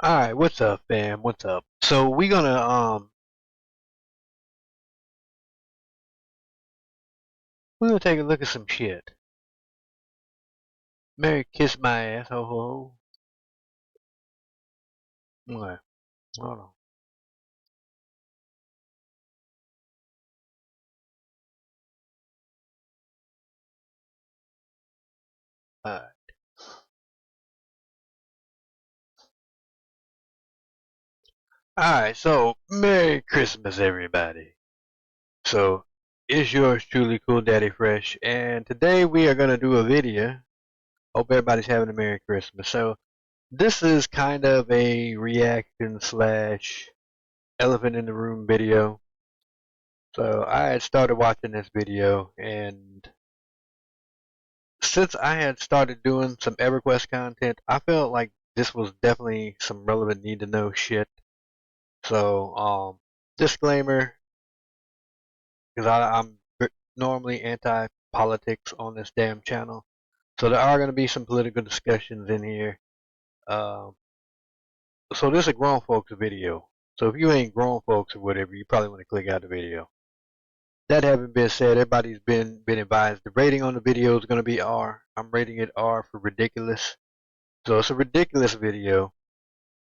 Alright, what's up, fam? What's up? So we're gonna take a look at some shit. Mary kiss my ass, ho ho ho. Okay, hold on. Alright. Alright, so Merry Christmas everybody. So it's yours truly, Cool Daddy Fresh, and today we are gonna do a video. Hope everybody's having a Merry Christmas. So this is kind of a reaction slash elephant in the room video. So I had started watching this video, and since I had started doing some EverQuest content, I felt like this was definitely some relevant need to know shit. So, disclaimer, because I'm normally anti politics on this damn channel. So there are going to be some political discussions in here. Um, so this is a grown folks video. So if you ain't grown folks or whatever, you probably want to click out the video. That having been said, everybody's been advised. The rating on the video is going to be R. I'm rating it R for ridiculous. So it's a ridiculous video,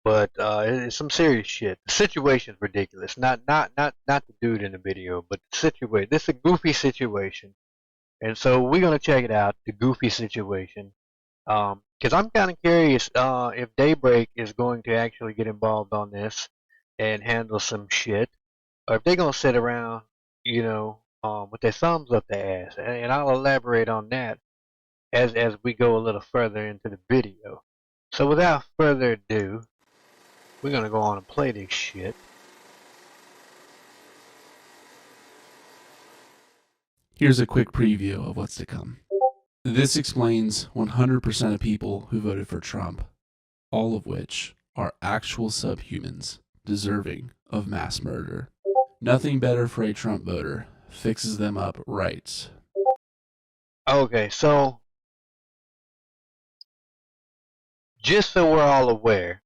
but it's some serious shit. The situation's ridiculous. Not the dude in the video, but the situation. This is a goofy situation, and so we're gonna check it out. The goofy situation. Because I'm kind of curious if Daybreak is going to actually get involved on this and handle some shit, or if they're gonna sit around, with their thumbs up their ass. And I'll elaborate on that as we go a little further into the video. So without further ado, we're gonna go on and play this shit. Here's a quick preview of what's to come. This explains 100% of people who voted for Trump, all of which are actual subhumans deserving of mass murder. Nothing better for a Trump voter. Fixes them up right. Okay, so just so we're all aware,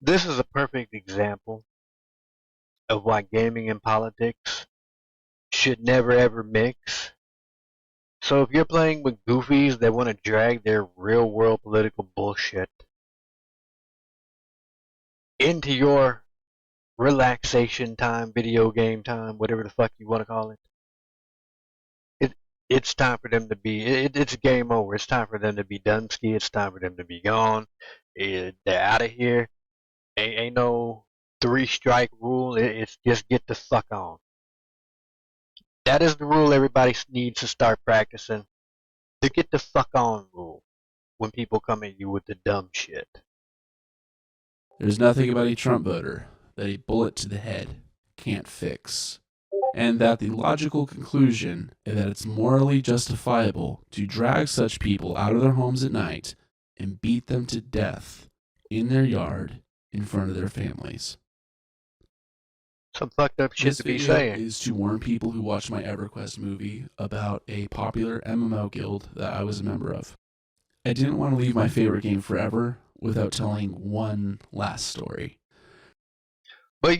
this is a perfect example of why gaming and politics should never ever mix. So if you're playing with goofies that want to drag their real world political bullshit into your relaxation time, video game time, whatever the fuck you want to call it, it's time for them to be. It's game over. It's time for them to be done ski. It's time for them to be gone. They're out of here. Ain't no three strike rule. It's just get the fuck on. That is the rule everybody needs to start practicing. The get the fuck on rule when people come at you with the dumb shit. There's nothing about a Trump voter that a bullet to the head can't fix. And that the logical conclusion is that it's morally justifiable to drag such people out of their homes at night and beat them to death in their yard in front of their families. Some fucked up shit This to be video saying. is to warn people who watch my EverQuest movie about a popular MMO guild that I was a member of. I didn't want to leave my favorite game forever without telling one last story. But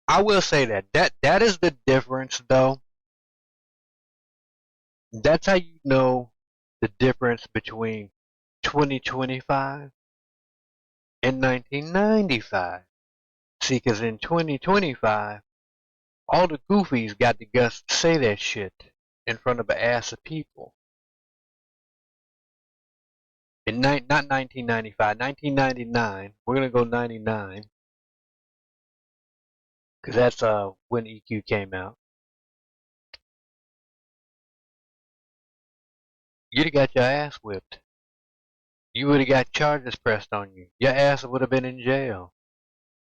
I will say that is the difference though. That's how you know the difference between 2025 and 1995. See, because in 2025, all the goofies got the guts to say that shit in front of an ass of people. Not 1995, 1999. We're gonna go 99, because that's when EQ came out. You'd have got your ass whipped. You would have got charges pressed on you. Your ass would have been in jail.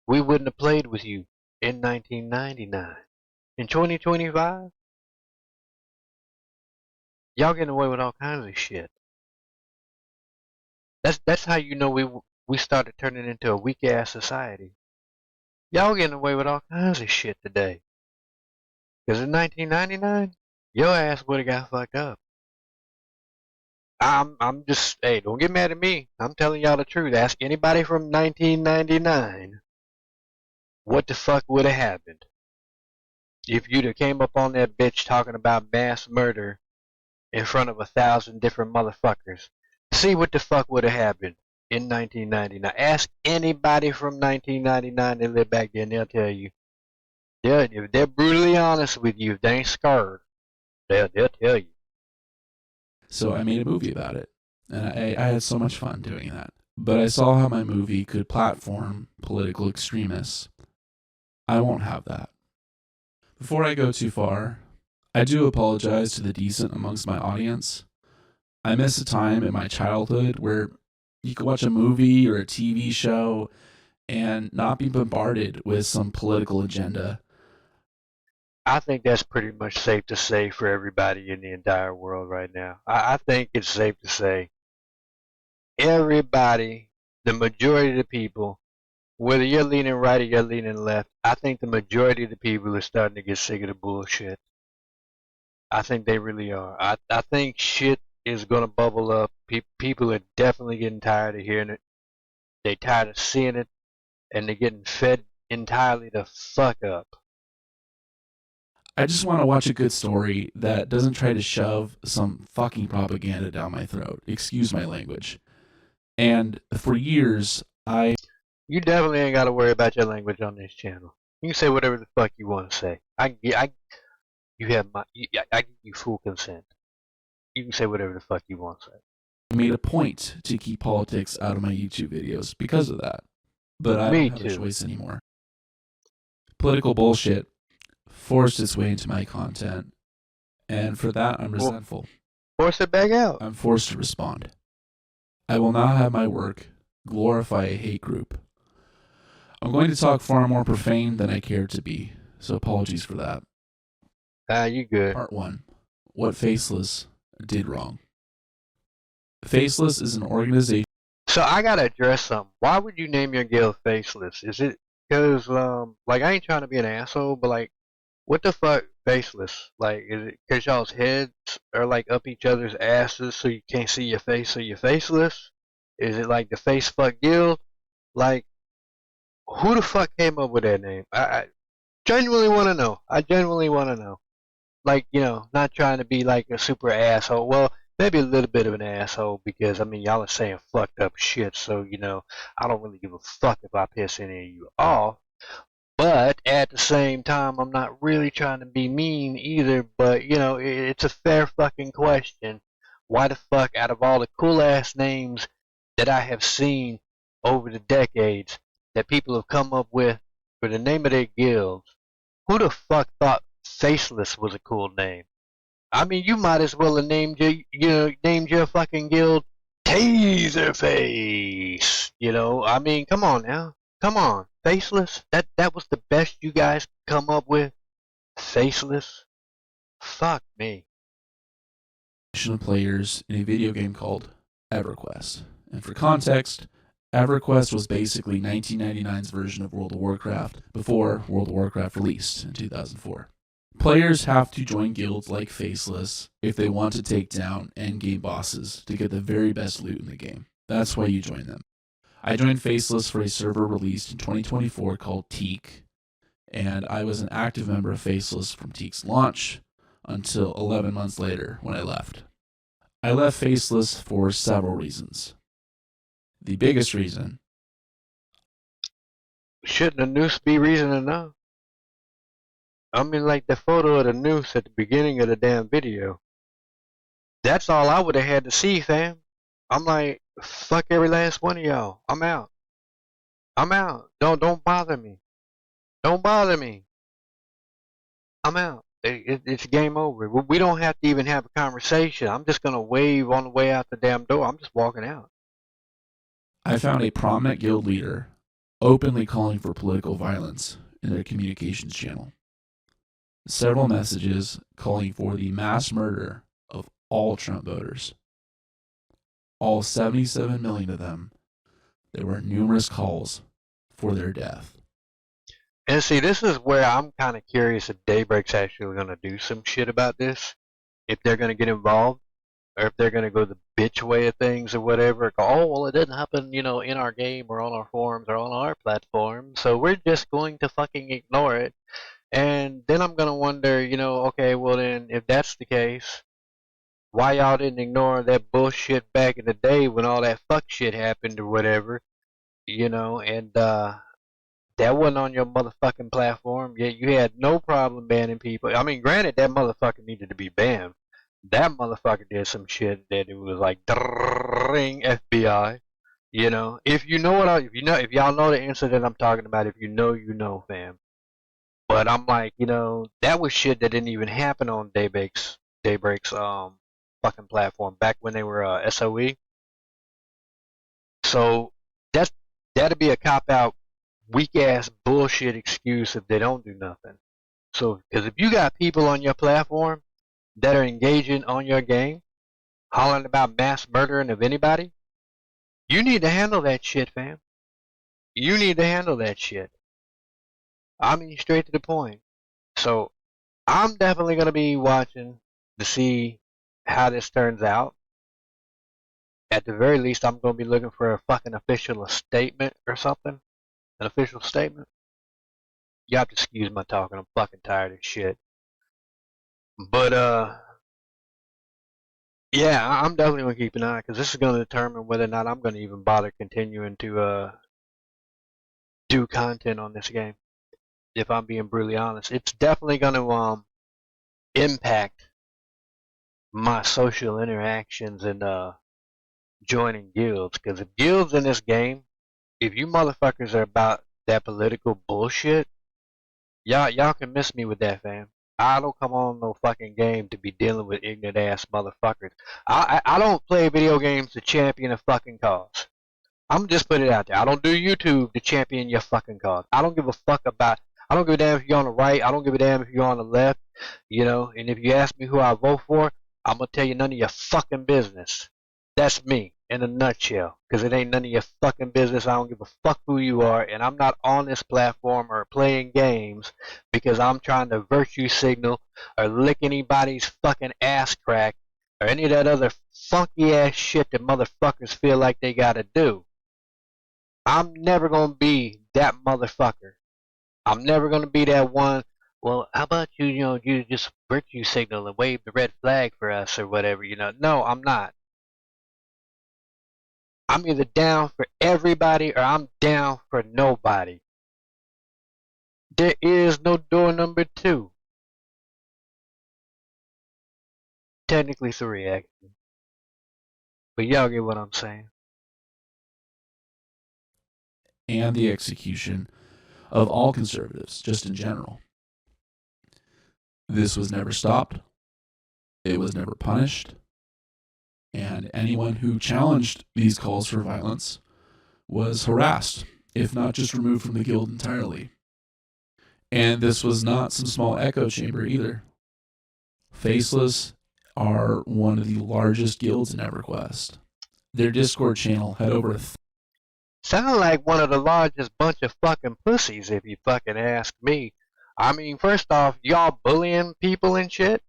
We wouldn't have played with you in 1999. In 2025, y'all getting away with all kinds of shit. That's how you know we started turning into a weak ass society. Y'all getting away with all kinds of shit today. Because in 1999, your ass would have got fucked up. I'm just, hey, don't get mad at me. I'm telling y'all the truth. Ask anybody from 1999 what the fuck would have happened if you'd have came up on that bitch talking about mass murder in front of 1,000 different motherfuckers. See what the fuck would have happened in 1999. Ask anybody from 1999 that lived back then. They'll tell you. If they're brutally honest with you, if they ain't scared, they'll tell you. So I made a movie about it, and I had so much fun doing that. But I saw how my movie could platform political extremists. I won't have that. Before I go too far, I do apologize to the decent amongst my audience. I miss a time in my childhood where you could watch a movie or a TV show and not be bombarded with some political agenda. I think that's pretty much safe to say for everybody in the entire world right now. I think it's safe to say everybody, the majority of the people, whether you're leaning right or you're leaning left, I think the majority of the people are starting to get sick of the bullshit. I think they really are. I think shit is going to bubble up. People are definitely getting tired of hearing it. They're tired of seeing it, and they're getting fed entirely the fuck up. I just want to watch a good story that doesn't try to shove some fucking propaganda down my throat. Excuse my language. And for years, You definitely ain't got to worry about your language on this channel. You can say whatever the fuck you want to say. You have I give you full consent. You can say whatever the fuck you want to say. made a point to keep politics out of my YouTube videos because of that. But I Me don't have a too. choice anymore. Political bullshit forced its way into my content, and for that I'm Well, resentful. force it back out. I'm forced to respond. I will not have my work glorify a hate group. I'm going to talk far more profane than I care to be, so apologies for that. You good. Part 1. What Faceless did wrong. Faceless is an organization. So I gotta address something. Why would you name your guild Faceless? Is it because like I ain't trying to be an asshole, but like what the fuck Faceless? Like is it because y'all's heads are like up each other's asses so you can't see your face so you're faceless? Is it like the Face Fuck Guild? Like who the fuck came up with that name? I genuinely want to know. I genuinely want to know. Like, not trying to be like a super asshole. Well, maybe a little bit of an asshole because I mean y'all are saying fucked up shit, so I don't really give a fuck if I piss any of you off. But at the same time, I'm not really trying to be mean either. But it's a fair fucking question. Why the fuck, out of all the cool ass names that I have seen over the decades that people have come up with for the name of their guilds, who the fuck thought Faceless was a cool name? I mean, you might as well have named your fucking guild Taserface. I mean, come on now. Come on. Faceless? That was the best you guys come up with? Faceless? Fuck me. Of players in a video game called EverQuest. And for context, EverQuest was basically 1999's version of World of Warcraft before World of Warcraft released in 2004. Players have to join guilds like Faceless if they want to take down endgame bosses to get the very best loot in the game. That's why you join them. I joined Faceless for a server released in 2024 called Teak, and I was an active member of Faceless from Teak's launch until 11 months later when I left. I left Faceless for several reasons. The biggest reason. Shouldn't a noose be reason enough? I mean, like the photo of the noose at the beginning of the damn video. That's all I would have had to see, fam. I'm like, fuck every last one of y'all. I'm out. I'm out. Don't bother me. Don't bother me. I'm out. It's game over. We don't have to even have a conversation. I'm just gonna wave on the way out the damn door. I'm just walking out. I found a prominent guild leader openly calling for political violence in their communications channel. Several messages calling for the mass murder of all Trump voters. All 77 million of them. There were numerous calls for their death. And see, this is where I'm kind of curious if Daybreak's actually gonna do some shit about this. If they're gonna get involved, or if they're gonna go the bitch way of things or whatever. Oh, well, it didn't happen, in our game or on our forums or on our platform, so we're just going to fucking ignore it. And then I'm gonna wonder, okay, well then, if that's the case, why y'all didn't ignore that bullshit back in the day when all that fuck shit happened or whatever, and that wasn't on your motherfucking platform. Yet you had no problem banning people. I mean, granted, that motherfucker needed to be banned. That motherfucker did some shit that it was like, ring FBI. If you know if y'all know the incident I'm talking about, if you know, you know, fam. But I'm like, that was shit that didn't even happen on Daybreak's fucking platform back when they were SOE. So that's that'd be a cop out, weak ass bullshit excuse if they don't do nothing. So, because if you got people on your platform that are engaging on your game, hollering about mass murdering of anybody, you need to handle that shit, fam. You need to handle that shit. I mean, straight to the point. So, I'm definitely going to be watching to see how this turns out. At the very least, I'm going to be looking for a fucking official statement or something. An official statement. You have to excuse my talking. I'm fucking tired of shit. But, yeah, I'm definitely going to keep an eye because this is going to determine whether or not I'm going to even bother continuing to do content on this game. If I'm being brutally honest, it's definitely going to impact my social interactions and joining guilds. Because if guilds in this game, if you motherfuckers are about that political bullshit, y'all can miss me with that, fam. I don't come on no fucking game to be dealing with ignorant ass motherfuckers. I don't play video games to champion a fucking cause. I'm just putting it out there. I don't do YouTube to champion your fucking cause. I don't give a fuck about. I don't give a damn if you're on the right. I don't give a damn if you're on the left. And if you ask me who I vote for, I'm gonna tell you none of your fucking business. That's me in a nutshell. Because it ain't none of your fucking business. I don't give a fuck who you are, and I'm not on this platform or playing games because I'm trying to virtue signal or lick anybody's fucking ass crack or any of that other funky ass shit that motherfuckers feel like they gotta do. I'm never gonna be that motherfucker. I'm never gonna be that one. Well, how about you just virtue signal and wave the red flag for us or whatever. No, I'm not. I'm either down for everybody or I'm down for nobody. There is no door number two. Technically three, actually. But y'all get what I'm saying. And the execution of all conservatives, just in general. This was never stopped. It was never punished. And anyone who challenged these calls for violence was harassed, if not just removed from the guild entirely. And this was not some small echo chamber either. Faceless are one of the largest guilds in EverQuest. Their Discord channel had over Sound like one of the largest bunch of fucking pussies, if you fucking ask me. I mean, first off, y'all bullying people and shit?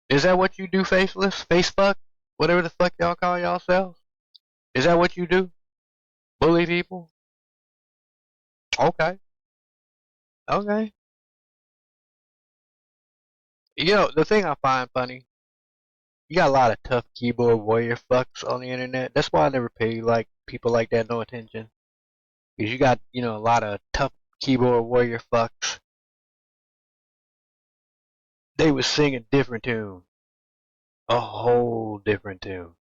Is that what you do, faceless? Face fuck? Whatever the fuck y'all call yourselves? Is that what you do? Bully people? Okay. Okay. The thing I find funny, you got a lot of tough keyboard warrior fucks on the internet. That's why I never pay like people like that no attention. Because you got, a lot of tough keyboard warrior fucks. They would sing a different tune. A whole different tune.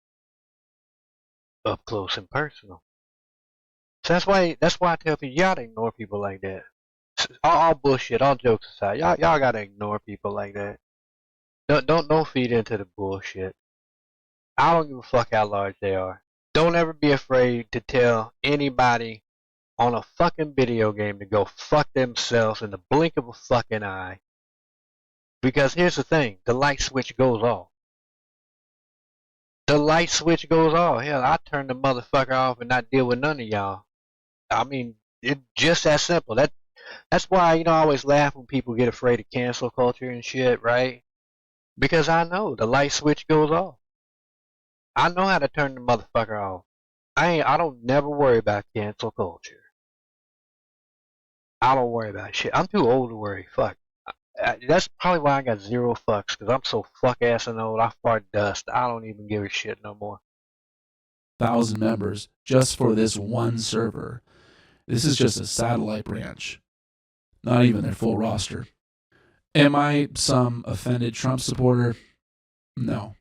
Up close and personal. So that's why I tell people, y'all gotta ignore people like that. All bullshit, all jokes aside, y'all gotta ignore people like that. Don't feed into the bullshit. I don't give a fuck how large they are. Don't ever be afraid to tell anybody on a fucking video game to go fuck themselves in the blink of a fucking eye. Because here's the thing, the light switch goes off. The light switch goes off. Hell, I turn the motherfucker off and not deal with none of y'all. I mean, it's just that simple. That's why, I always laugh when people get afraid of cancel culture and shit, right? Because I know the light switch goes off. I know how to turn the motherfucker off. I don't never worry about cancel culture. I don't worry about shit. I'm too old to worry. Fuck. That's probably why I got zero fucks, because I'm so fuck ass and old. I fart dust. I don't even give a shit no more. 1,000 members just for this one server. This is just a satellite branch, not even their full roster. Am I some offended Trump supporter? No.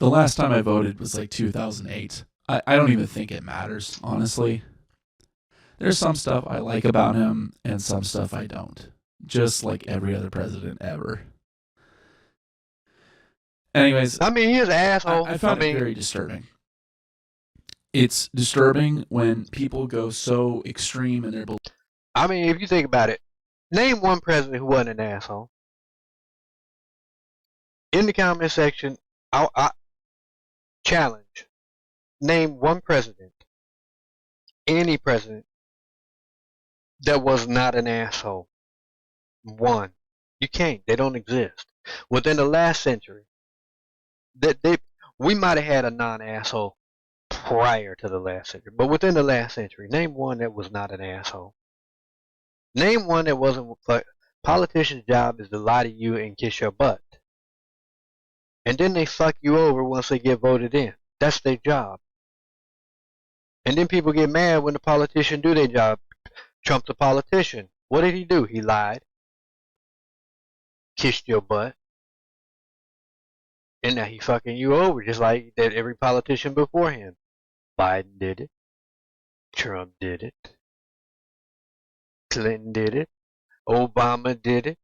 The last time I voted was like 2008. I don't even think it matters, honestly. There's some stuff I like about him and some stuff I don't, just like every other president ever. Anyways, I mean, he's an asshole. I found it very disturbing. It's disturbing when people go so extreme in their beliefs. I mean, if you think about it, name one president who wasn't an asshole. In the comment section, I challenge. Name one president, any president, that was not an asshole. One. You can't. They don't exist. Within the last century, we might have had a non-asshole prior to the last century, but within the last century, name one that was not an asshole. Name one that wasn't. Politician's job is to lie to you and kiss your butt, and then they fuck you over once they get voted in. That's their job. And then people get mad when the politician do their job. Trump the politician. What did he do? He lied, kissed your butt, and now he fucking you over just like that every politician before him. Biden did it. Trump did it. Clinton did it. Obama did it.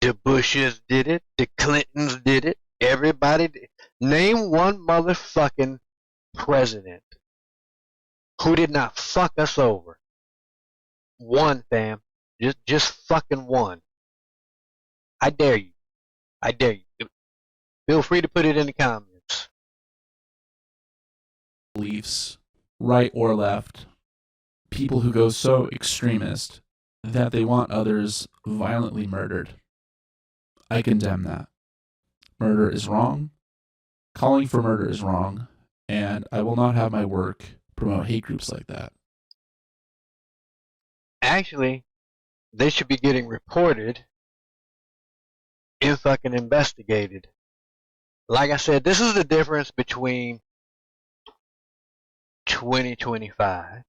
The Bushes did it. The Clintons did it. Everybody did. Name one motherfucking president who did not fuck us over. One, fam. Just fucking one. I dare you. I dare you. Feel free to put it in the comments. Beliefs, right or left, people who go so extremist that they want others violently murdered. I condemn that. Murder is wrong. Calling for murder is wrong. And I will not have my work promote hate groups like that. Actually, they should be getting reported and fucking investigated. Like I said, this is the difference between 2025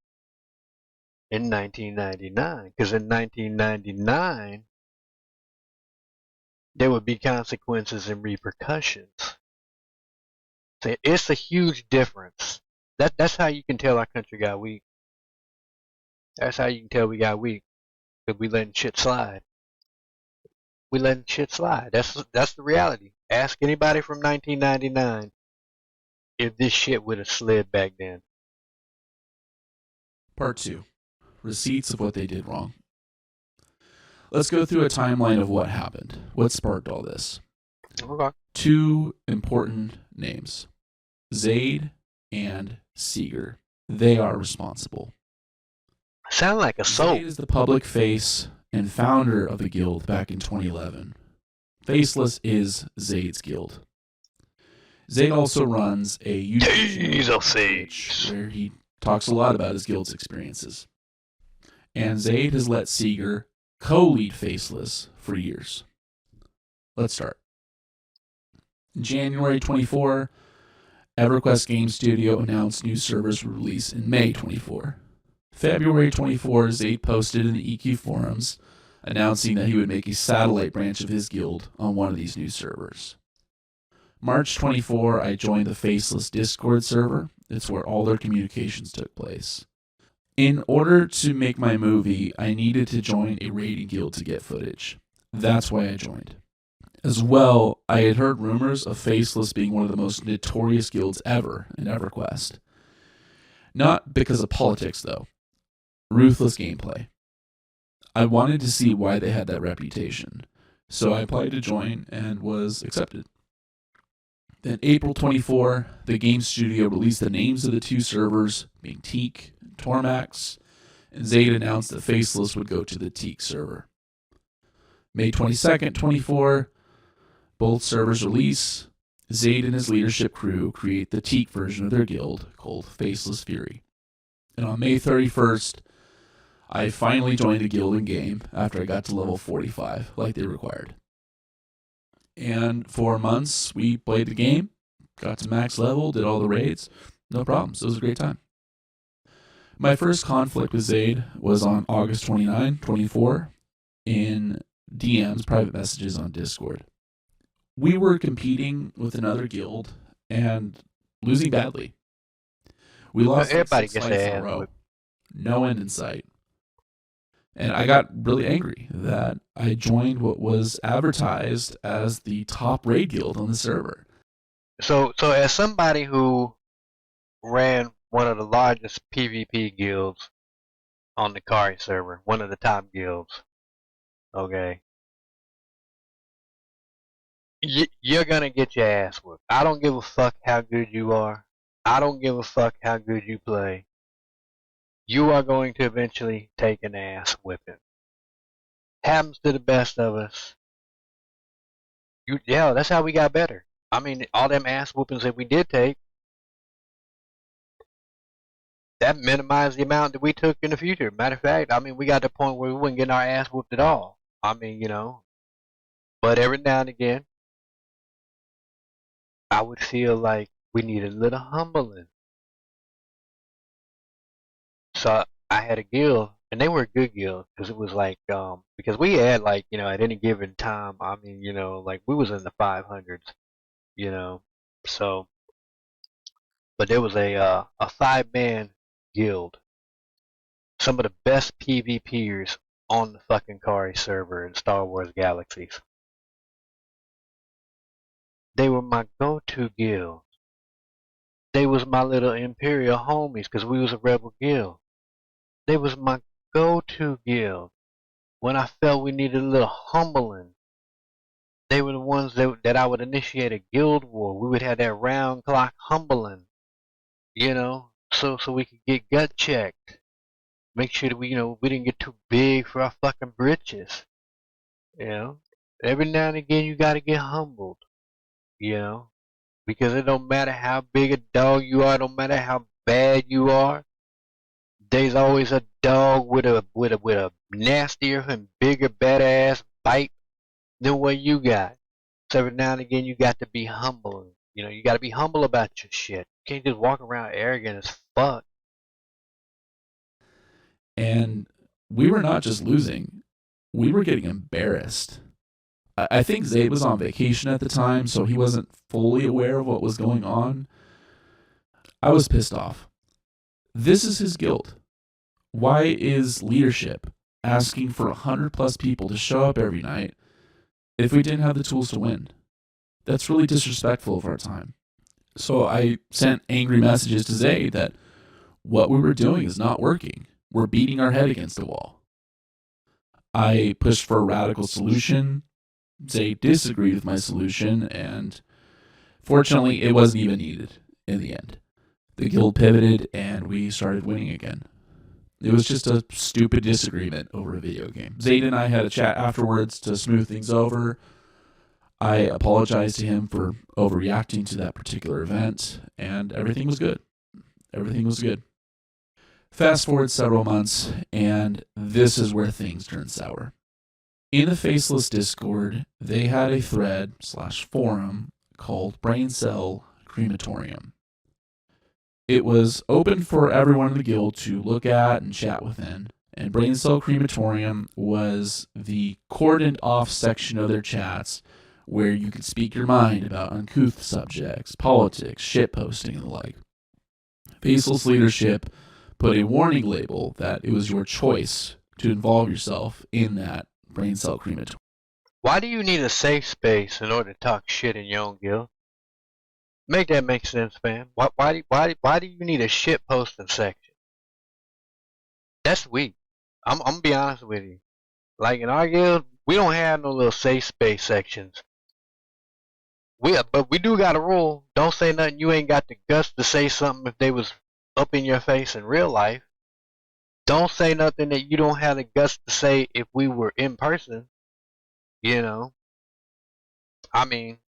and 1999. Because in 1999, there would be consequences and repercussions. So it's a huge difference. That's how you can tell our country got weak. That's how you can tell we got weak. Because we letting shit slide. We letting shit slide. That's the reality. Ask anybody from 1999 if this shit would have slid back then. Part 2. Receipts of what they did wrong. Let's go through a timeline of what happened. What sparked all this? Okay. Two important names, Zaide and Seeger. They are responsible. Sound like a soap. Zaide is the public face and founder of the guild back in 2011. Faceless is Zaide's guild. Zaide also runs a YouTube channel where he talks a lot about his guild's experiences. And Zaide has let Seeger co-lead Faceless for years. Let's start. January 24, EverQuest Game Studio announced new servers would release in May 24. February 24, Zaide posted in the EQ forums announcing that he would make a satellite branch of his guild on one of these new servers. March 24, I joined the Faceless Discord server. It's where all their communications took place. In order to make my movie, I needed to join a raiding guild to get footage. That's why I joined. As well, I had heard rumors of Faceless being one of the most notorious guilds ever in EverQuest. Not because of politics, though. Ruthless gameplay. I wanted to see why they had that reputation, so I applied to join and was accepted. Then April 24, the game studio released the names of the two servers, being Teak and Tormax, and Zaide announced that Faceless would go to the Teak server. May 22nd, 24, both servers release. Zaide and his leadership crew create the teak version of their guild called Faceless Fury. And on May 31st, I finally joined a guild in game after I got to level 45, like they required. And for months, we played the game, got to max level, did all the raids, no problems. It was a great time. My first conflict with Zaide was on August 29, 24, in DMs, private messages on Discord. We were competing with another guild and losing badly. We lost like Everybody 6 gets fights in their a ass row. whipped. No end in sight. And I got really angry that I joined what was advertised as the top raid guild on the server. So as somebody who ran one of the largest PvP guilds on the Kari server, one of the top guilds, okay, you're gonna get your ass whooped. I don't give a fuck how good you are. I don't give a fuck how good you play. You are going to eventually take an ass whipping. Happens to the best of us. Yeah, that's how we got better. I mean, all them ass whoopings that we did take, that minimized the amount that we took in the future. Matter of fact, I mean, we got to the point where we wouldn't get our ass whooped at all. I mean, but every now and again, I would feel like we needed a little humbling. So I had a guild, and they were a good guild because it was like, because we had like, at any given time, I mean, like we was in the 500s, you know, so, but there was a 5-man guild, some of the best PvPers on the fucking Kari server in Star Wars Galaxies. They were my go-to guild. They was my little Imperial homies because we was a rebel guild. They was my go-to guild. When I felt we needed a little humbling, they were the ones that I would initiate a guild war. We would have that round clock humbling, so we could get gut checked. Make sure that we didn't get too big for our fucking britches. You know, every now and again you gotta get humbled. You know, because it don't matter how big a dog you are, don't matter how bad you are. There's always a dog with a nastier and bigger badass bite than what you got. So every now and again you got to be humble. You got to be humble about your shit. You can't just walk around arrogant as fuck. And we were not just losing, we were getting embarrassed. I think Zaide was on vacation at the time, so he wasn't fully aware of what was going on. I was pissed off. This is his guild. Why is leadership asking for 100 plus people to show up every night if we didn't have the tools to win? That's really disrespectful of our time. So I sent angry messages to Zaide that what we were doing is not working. We're beating our head against the wall. I pushed for a radical solution. Zaide disagreed with my solution, and fortunately, it wasn't even needed in the end. The guild pivoted, and we started winning again. It was just a stupid disagreement over a video game. Zaide and I had a chat afterwards to smooth things over. I apologized to him for overreacting to that particular event, and everything was good. Everything was good. Fast forward several months, and this is where things turned sour. In the Faceless Discord, they had a thread/forum called Brain Cell Crematorium. It was open for everyone in the guild to look at and chat within, and Brain Cell Crematorium was the cordoned off section of their chats where you could speak your mind about uncouth subjects, politics, shitposting, and the like. Faceless leadership put a warning label that it was your choice to involve yourself in that Brain Cell Crematorium. Why do you need a safe space in order to talk shit in your own guild? Make that make sense, man. Why do you need a shit posting section? That's weak. I'm gonna be honest with you. Like in our guild, we don't have no little safe space sections. But we do got a rule. Don't say nothing you ain't got the guts to say something if they was up in your face in real life. Don't say nothing that you don't have the guts to say if we were in person. You know. I mean,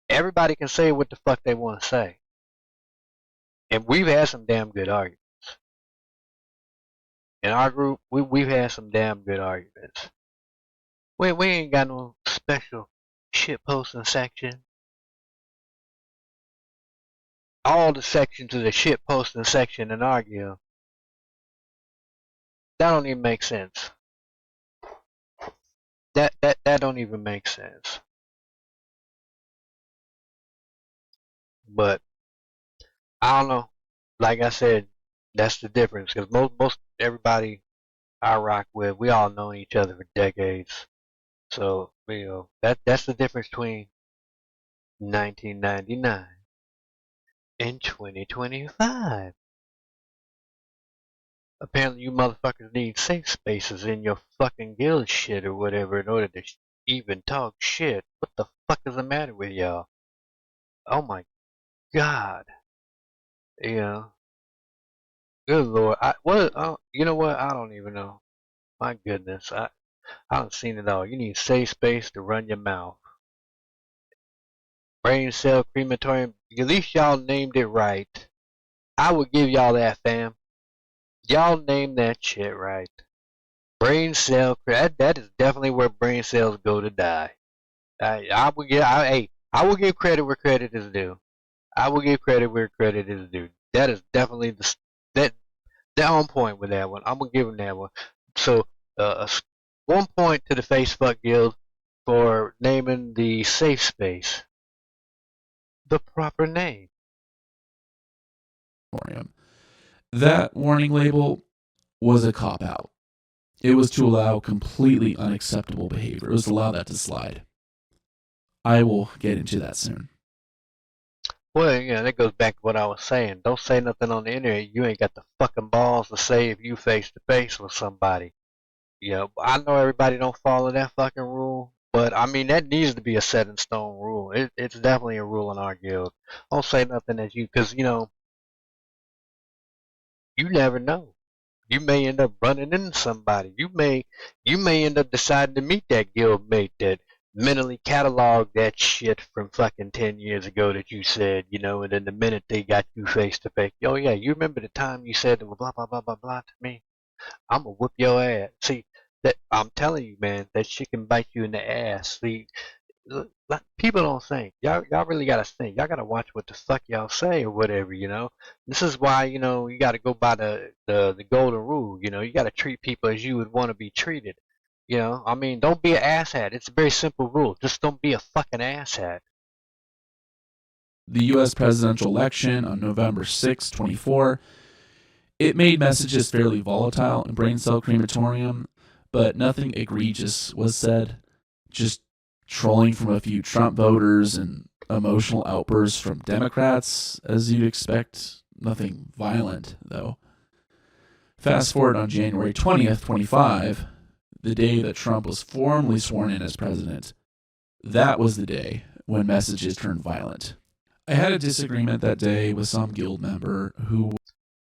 Everybody can say what the fuck they want to say. And we've had some damn good arguments. In our group, we've had some damn good arguments. We ain't got no special shit posting section. All the sections of the shit posting section in our guild. That don't even make sense. That don't even make sense. But I don't know. Like I said, that's the difference. Because most everybody I rock with, we all known each other for decades. So that's the difference between 1999 and 2025. Apparently, you motherfuckers need safe spaces in your fucking guild shit or whatever in order to even talk shit. What the fuck is the matter with y'all? Oh my god. You know, good lord. You know what? I don't even know. My goodness. I don't seen it all. You need safe space to run your mouth. Brain cell crematorium. At least y'all named it right. I would give y'all that, fam. Y'all named that shit right. Brain cell. That is definitely where brain cells go to die. I will give credit where credit is due. I will give credit where credit is due. That is definitely that they're on point with that one. I'm gonna give them that one. So, 1 point to the Face Fuck Guild for naming the safe space the proper name. That warning label was a cop out. It was to allow completely unacceptable behavior. It was to allow that to slide. I will get into that soon. Well, yeah, that goes back to what I was saying. Don't say nothing on the internet you ain't got the fucking balls to say if you face to face with somebody. I know everybody don't follow that fucking rule, but I mean that needs to be a set in stone rule. It's definitely a rule in our guild. Don't say nothing that because you never know. You may end up running into somebody. You may end up deciding to meet that guild mate that mentally cataloged that shit from fucking 10 years ago that you said, and then the minute they got you face to face, oh yeah, you remember the time you said blah blah blah blah blah to me? I'm gonna whoop your ass. See, that I'm telling you, man, that shit can bite you in the ass. See, people don't think. Y'all really gotta think. Y'all gotta watch what the fuck y'all say or whatever. This is why you gotta go by the golden rule. You gotta treat people as you would want to be treated. I mean, don't be an asshat. It's a very simple rule. Just don't be a fucking asshat. The U.S. presidential election on November 6, 24, it made messages fairly volatile in Brain Cell Crematorium, but nothing egregious was said. Just trolling from a few Trump voters and emotional outbursts from Democrats, as you'd expect. Nothing violent, though. Fast forward on January 20th, 25, the day that Trump was formally sworn in as president. That was the day when messages turned violent. I had a disagreement that day with some guild member who...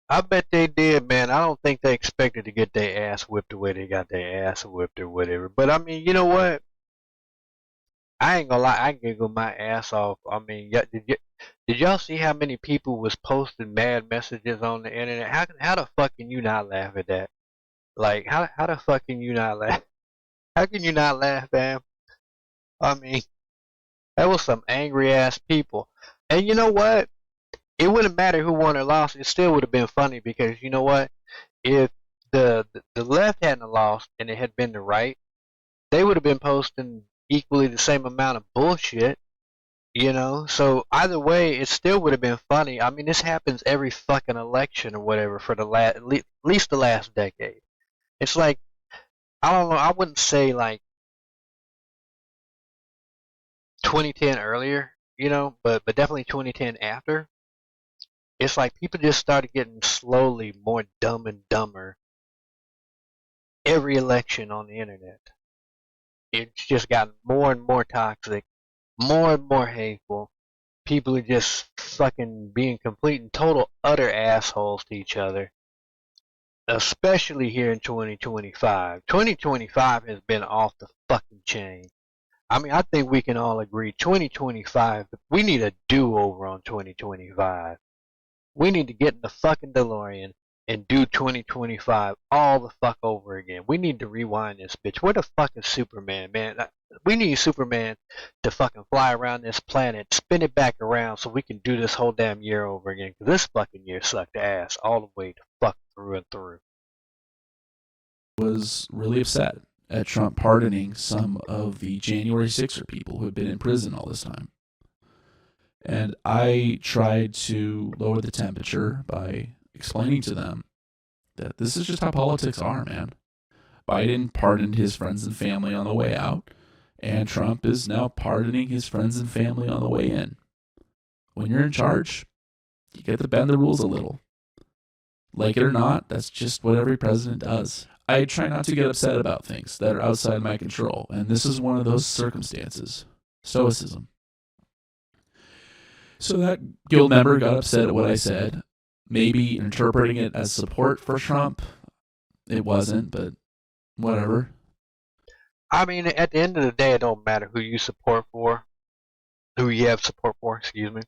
I bet they did, man. I don't think they expected to get their ass whipped the way they got their ass whipped or whatever. But I mean, you know what? I ain't gonna lie, I giggle my ass off. I mean, did y'all see how many people was posting mad messages on the internet? How the fuck can you not laugh at that? Like, how the fuck can you not laugh? How can you not laugh, fam? I mean, that was some angry ass people. And you know what? It wouldn't matter who won or lost. It still would have been funny because you know what? If the left hadn't lost and it had been the right, they would have been posting equally the same amount of bullshit. So either way, it still would have been funny. I mean, this happens every fucking election or whatever for the at least the last decade. It's like, I don't know, I wouldn't say like 2010 earlier, but definitely 2010 after. It's like people just started getting slowly more dumb and dumber every election on the internet. It's just gotten more and more toxic, more and more hateful. People are just fucking being complete and total utter assholes to each other. Especially here in 2025. 2025 has been off the fucking chain. I mean, I think we can all agree 2025, we need a do-over on 2025. We need to get in the fucking DeLorean and do 2025 all the fuck over again. We need to rewind this bitch. Where the fuck is Superman, man? We need Superman to fucking fly around this planet, spin it back around so we can do this whole damn year over again. Cause this fucking year sucked ass all the way to fuck through and through. Was really upset at Trump pardoning some of the January 6er people who had been in prison all this time. And I tried to lower the temperature by explaining to them that this is just how politics are, man. Biden pardoned his friends and family on the way out, and Trump is now pardoning his friends and family on the way in. When you're in charge, you get to bend the rules a little. Like it or not, that's just what every president does. I try not to get upset about things that are outside my control, and this is one of those circumstances. Stoicism. So that guild member got upset at what I said, maybe interpreting it as support for Trump. It wasn't, but whatever. I mean, at the end of the day, it don't matter who you support for, who you have support for, excuse me.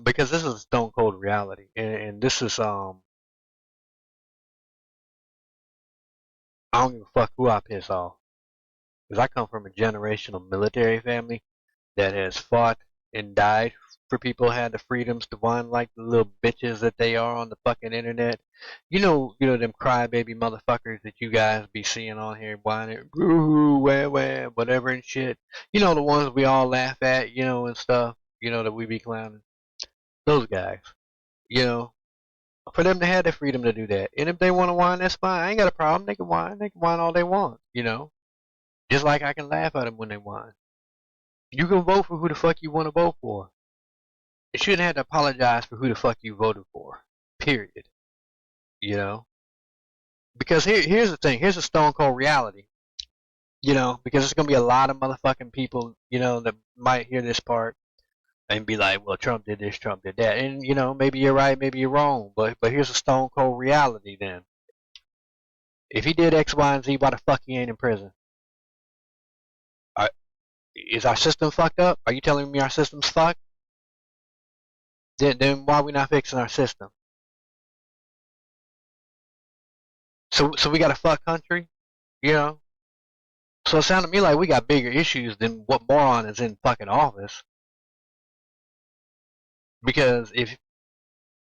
Because this is a stone cold reality. And this is, I don't give a fuck who I piss off. Because I come from a generational military family that has fought and died for people who had the freedoms to whine like the little bitches that they are on the fucking internet. You know them crybaby motherfuckers that you guys be seeing on here whining, woo, wah, wah, whatever and shit. You know the ones we all laugh at, and stuff. That we be clowning. Those guys. You know, for them to have the freedom to do that, and if they want to whine, that's fine. I ain't got a problem. They can whine. They can whine all they want. Just like I can laugh at them when they whine. You can vote for who the fuck you want to vote for. You shouldn't have to apologize for who the fuck you voted for. Period. You know? Because here's the thing. Here's a stone cold reality. Because there's going to be a lot of motherfucking people, that might hear this part and be like, well, Trump did this, Trump did that. And, maybe you're right, maybe you're wrong. But here's a stone cold reality then. If he did X, Y, and Z, why the fuck he ain't in prison? Is our system fucked up? Are you telling me our system's fucked? Then why are we not fixing our system? So we got a fuck country, So it sounded to me like we got bigger issues than what moron is in fucking office. Because if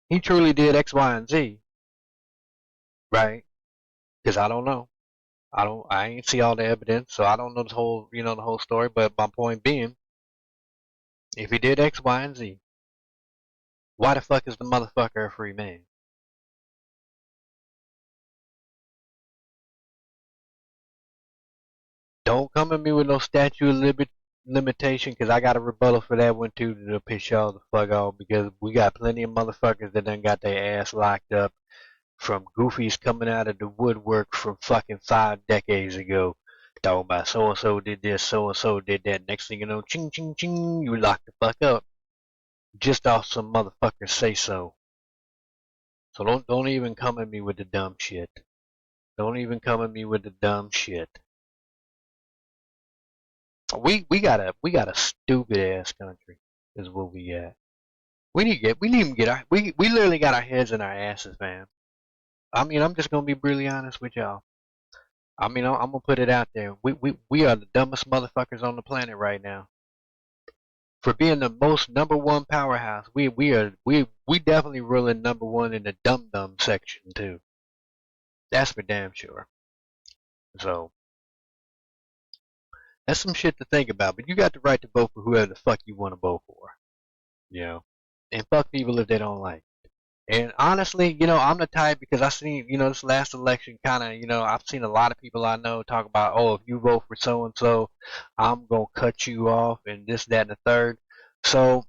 he truly did X, Y, and Z, right? Because I don't know. I ain't see all the evidence, so I don't know the whole story. But my point being, if he did X, Y, and Z, why the fuck is the motherfucker a free man? Don't come at me with no statute of limitation, because I got a rebuttal for that one too to piss y'all the fuck off, because we got plenty of motherfuckers that done got their ass locked up from goofies coming out of the woodwork from fucking 5 decades ago. Talking about so and so did this, so and so did that. Next thing you know, ching ching ching, you locked the fuck up. Just off some motherfuckers say so. So don't even come at me with the dumb shit. Don't even come at me with the dumb shit. We got a stupid ass country is what we got. We need to even get we literally got our heads in our asses, man. I mean, I'm just gonna be brutally honest with y'all. I mean, I'm gonna put it out there. We are the dumbest motherfuckers on the planet right now. For being the most number one powerhouse, we definitely ruling number one in the dumb section too. That's for damn sure. So that's some shit to think about. But you got the right to vote for whoever the fuck you want to vote for. And fuck people if they don't like. And honestly, I'm the type, because I seen, this last election kind of, I've seen a lot of people I know talk about, oh, if you vote for so and so, I'm gonna cut you off and this, that, and the third. So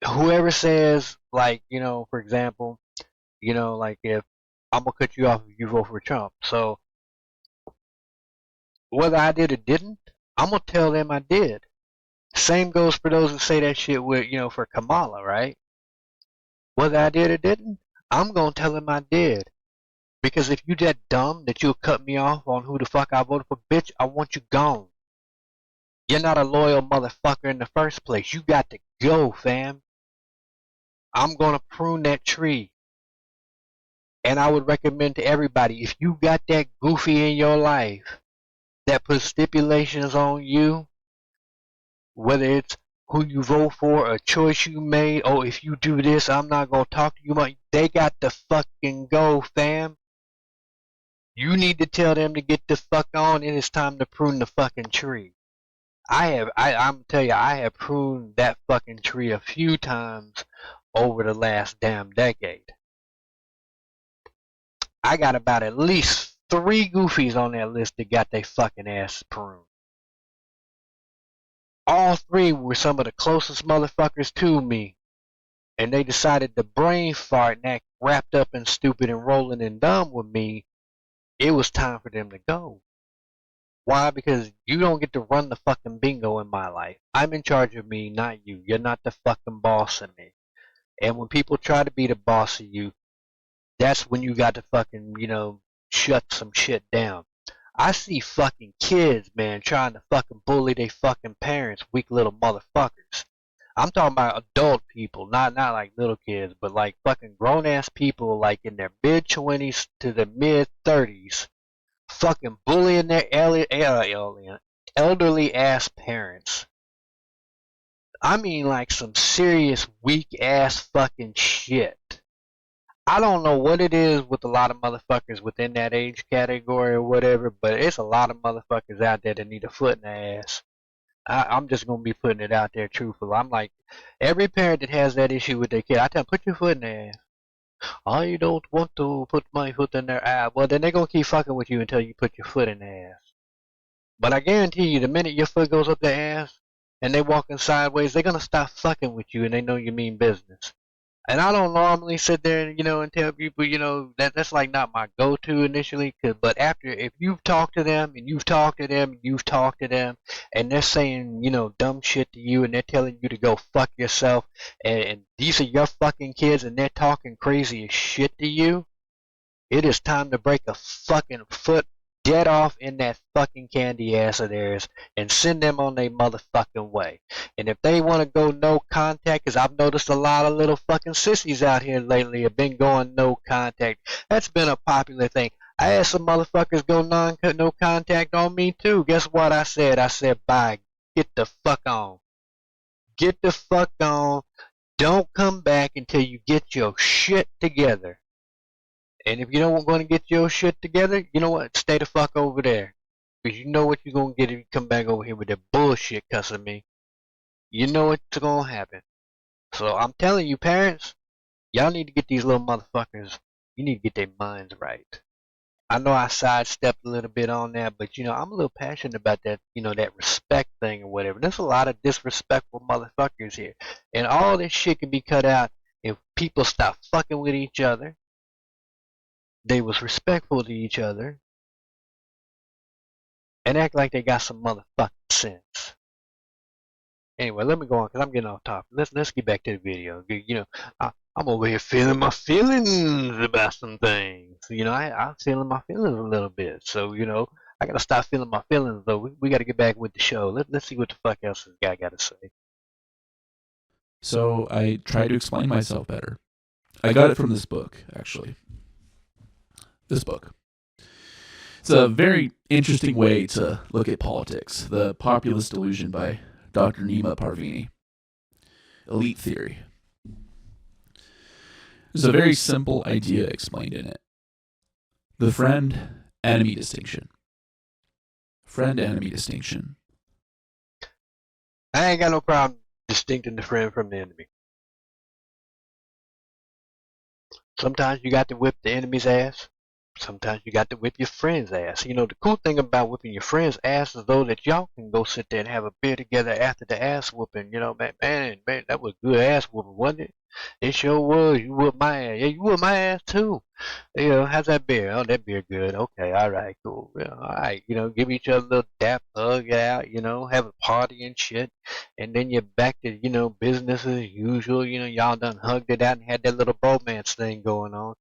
whoever says, like, for example, like if I'm gonna cut you off if you vote for Trump. So whether I did or didn't, I'm gonna tell them I did. Same goes for those that say that shit with, for Kamala, right? Whether I did or didn't, I'm gonna tell them I did. Because if you that dumb that you'll cut me off on who the fuck I voted for, bitch, I want you gone. You're not a loyal motherfucker in the first place. You got to go, fam. I'm gonna prune that tree. And I would recommend to everybody, if you got that goofy in your life that puts stipulations on you, whether it's who you vote for, a choice you made, oh, if you do this, I'm not gonna talk to you much. They got to fucking go, fam. You need to tell them to get the fuck on, and it's time to prune the fucking tree. I'm tell you, I have pruned that fucking tree a few times over the last damn decade. I got about at least 3 goofies on that list that got their fucking ass pruned. All 3 were some of the closest motherfuckers to me, and they decided to brain fart and act wrapped up and stupid and rolling and dumb with me. It was time for them to go. Why? Because you don't get to run the fucking bingo in my life. I'm in charge of me, not you. You're not the fucking boss of me. And when people try to be the boss of you, that's when you got to fucking, shut some shit down. I see fucking kids, man, trying to fucking bully their fucking parents, weak little motherfuckers. I'm talking about adult people, not like little kids, but like fucking grown ass people, like in their mid 20s to the mid 30s, fucking bullying their elderly ass parents. I mean, like some serious weak ass fucking shit. I don't know what it is with a lot of motherfuckers within that age category or whatever, but it's a lot of motherfuckers out there that need a foot in the ass. I'm just gonna be putting it out there truthful. I'm like, every parent that has that issue with their kid, I tell them, put your foot in the ass. I don't want to put my foot in their ass. Well, then they're gonna keep fucking with you until you put your foot in their ass. But I guarantee you, the minute your foot goes up their ass and they walking sideways, they're gonna stop fucking with you and they know you mean business. And I don't normally sit there and and tell people that's like not my go-to initially. But after, if you've talked to them and you've talked to them and you've talked to them, and they're saying dumb shit to you and they're telling you to go fuck yourself, and these are your fucking kids and they're talking crazy as shit to you, it is time to break a fucking foot dead off in that fucking candy ass of theirs and send them on their motherfucking way. And if they want to go no contact, because I've noticed a lot of little fucking sissies out here lately have been going no contact. That's been a popular thing. I had some motherfuckers go no contact on me too. Guess what I said? I said, bye. Get the fuck on. Get the fuck on. Don't come back until you get your shit together. And if you don't want to get your shit together, you know what? Stay the fuck over there. Because you know what you're going to get if you come back over here with that bullshit cussing me. You know what's going to happen. So I'm telling you, parents, y'all need to get these little motherfuckers, you need to get their minds right. I know I sidestepped a little bit on that, but I'm a little passionate about that, that respect thing or whatever. There's a lot of disrespectful motherfuckers here. And all this shit can be cut out if people stop fucking with each other. They was respectful to each other and act like they got some motherfucking sense. Anyway, let me go on because I'm getting off topic. Let's get back to the video. I'm over here feeling my feelings about some things. I'm feeling my feelings a little bit. So I gotta stop feeling my feelings though. We gotta get back with the show. Let's see what the fuck else this guy got to say. So I tried to explain myself better. I got it from this book, actually. This book. It's a very interesting way to look at politics. The Populist Delusion by Dr. Nima Parvini. Elite Theory. There's a very simple idea explained in it. The friend-enemy distinction. Friend-enemy distinction. I ain't got no problem distincting the friend from the enemy. Sometimes you got to whip the enemy's ass. Sometimes you got to whip your friend's ass. The cool thing about whipping your friend's ass is though that y'all can go sit there and have a beer together after the ass whooping. Man, that was good ass whooping, wasn't it? It sure was. You whooped my ass. Yeah, you whooped my ass too. How's that beer? Oh, that beer good. Okay, all right, cool. Yeah, all right, give each other a little dap, hug out, have a party and shit. And then you're back to, business as usual. Y'all done hugged it out and had that little bromance thing going on.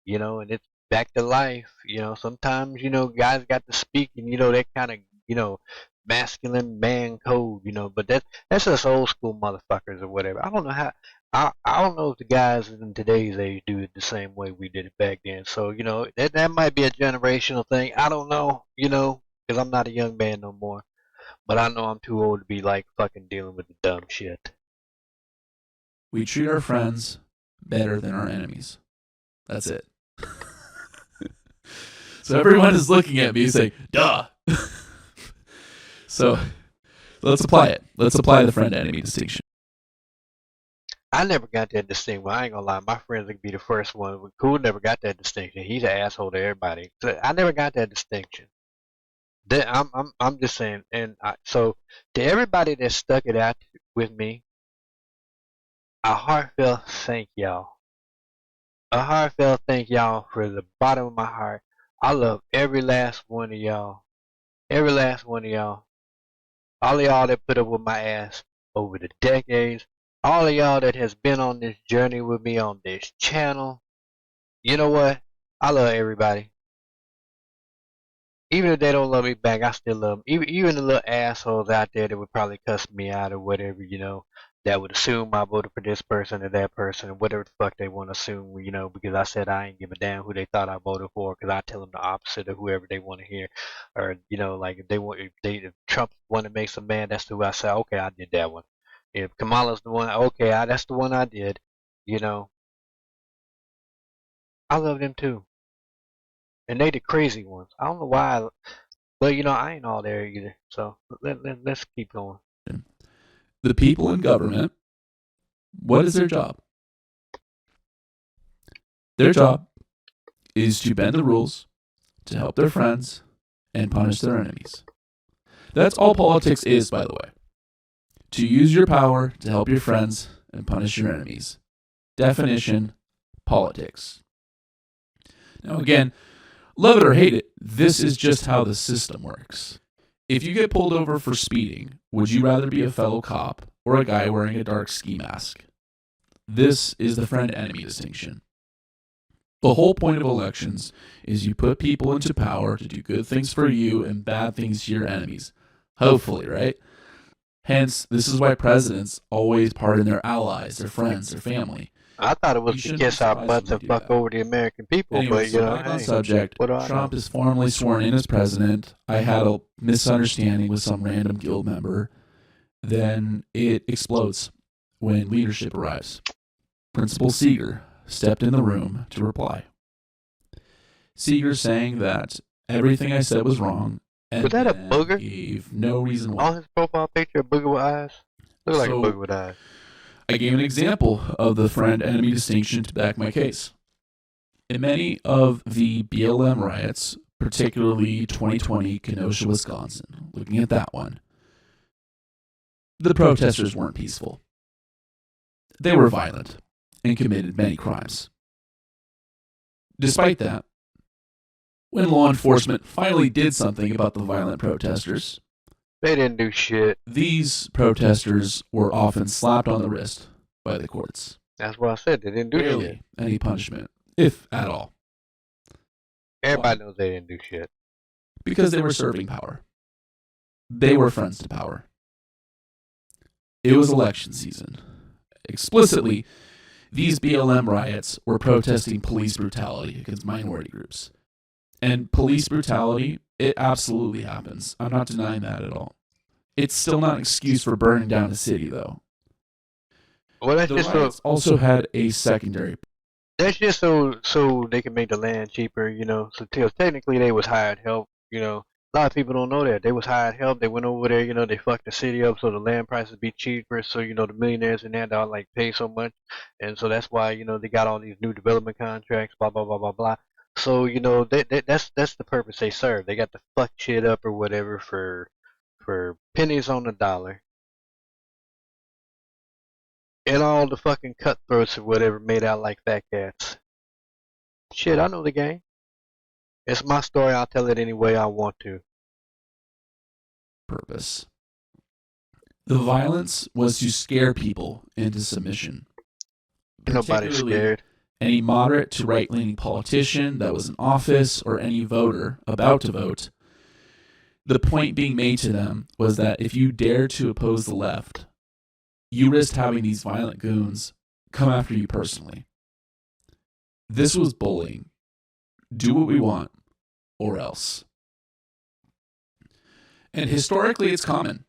And it's back to life. Sometimes guys got to speak, and that kind of masculine man code. But that's us old school motherfuckers or whatever. I don't know how. I don't know if the guys in today's age do it the same way we did it back then. So that might be a generational thing. I don't know. Because I'm not a young man no more. But I know I'm too old to be like fucking dealing with the dumb shit. We treat our friends better than our enemies. That's it. So everyone is looking at me saying, duh. So let's apply it. Let's apply the friend-enemy distinction. I never got that distinction. Well, I ain't gonna lie, my friends would be the first one. KOOL never got that distinction. He's an asshole to everybody. So I never got that distinction. I'm just saying, so to everybody that stuck it out with me, a heartfelt thank y'all. A heartfelt thank y'all for the bottom of my heart. I love every last one of y'all. Every last one of y'all. All of y'all that put up with my ass over the decades. All of y'all that has been on this journey with me on this channel. You know what? I love everybody. Even if they don't love me back, I still love them. Even the little assholes out there that would probably cuss me out or whatever, that would assume I voted for this person or that person or whatever the fuck they want to assume, because I said I ain't give a damn who they thought I voted for, because I tell them the opposite of whoever they want to hear. Or, like if Trump want to make some man, that's who I say, okay, I did that one. If Kamala's the one, okay, that's the one I did. I love them too. And they the crazy ones. I don't know why, but I ain't all there either. So let's keep going. The people in government, what is their job? Their job is to bend the rules, to help their friends, and punish their enemies. That's all politics is, by the way. To use your power to help your friends and punish your enemies. Definition, politics. Now again, love it or hate it, this is just how the system works. If you get pulled over for speeding, would you rather be a fellow cop or a guy wearing a dark ski mask? This is the friend-enemy distinction. The whole point of elections is you put people into power to do good things for you and bad things to your enemies. Hopefully, right? Hence, this is why presidents always pardon their allies, their friends, their family. I thought it was to kiss our butts and fuck over the American people, Anyway, but so back on subject, Trump is formally sworn in as president. I had a misunderstanding with some random guild member. Then it explodes when leadership arrives. Principal Seeger stepped in the room to reply. Seeger saying that everything I said was wrong, and was that a booger? Gave no reason why. On his profile picture, a booger with eyes. Look like a booger with eyes. I gave an example of the friend-enemy distinction to back my case. In many of the BLM riots, particularly 2020 Kenosha, Wisconsin, looking at that one, the protesters weren't peaceful. They were violent and committed many crimes. Despite that, when law enforcement finally did something about the violent protesters, they didn't do shit. These protesters were often slapped on the wrist by the courts. That's what I said. They didn't do shit. Any punishment, if at all. Everybody knows they didn't do shit. Because they were serving power. They were friends to power. It was election season. Explicitly, these BLM riots were protesting police brutality against minority groups. And police brutality, it absolutely happens. I'm not denying that at all. It's still not an excuse for burning down a city, though. Well, that's the just riots also had a secondary. That's just so they can make the land cheaper, So technically, they was hired help, A lot of people don't know that they was hired help. They went over there, they fucked the city up so the land prices be cheaper. So the millionaires in there don't like pay so much, and so that's why they got all these new development contracts, blah blah blah blah blah. So that's the purpose they serve. They got to fuck shit up or whatever for pennies on the dollar. And all the fucking cutthroats or whatever made out like fat cats. Shit, I know the game. It's my story. I'll tell it any way I want to. Purpose. The violence was to scare people into submission. Nobody's scared. any moderate to right-leaning politician that was in office or any voter about to vote, the point being made to them was that if you dared to oppose the left, you risked having these violent goons come after you personally. This was bullying. Do what we want, or else. And historically, it's common.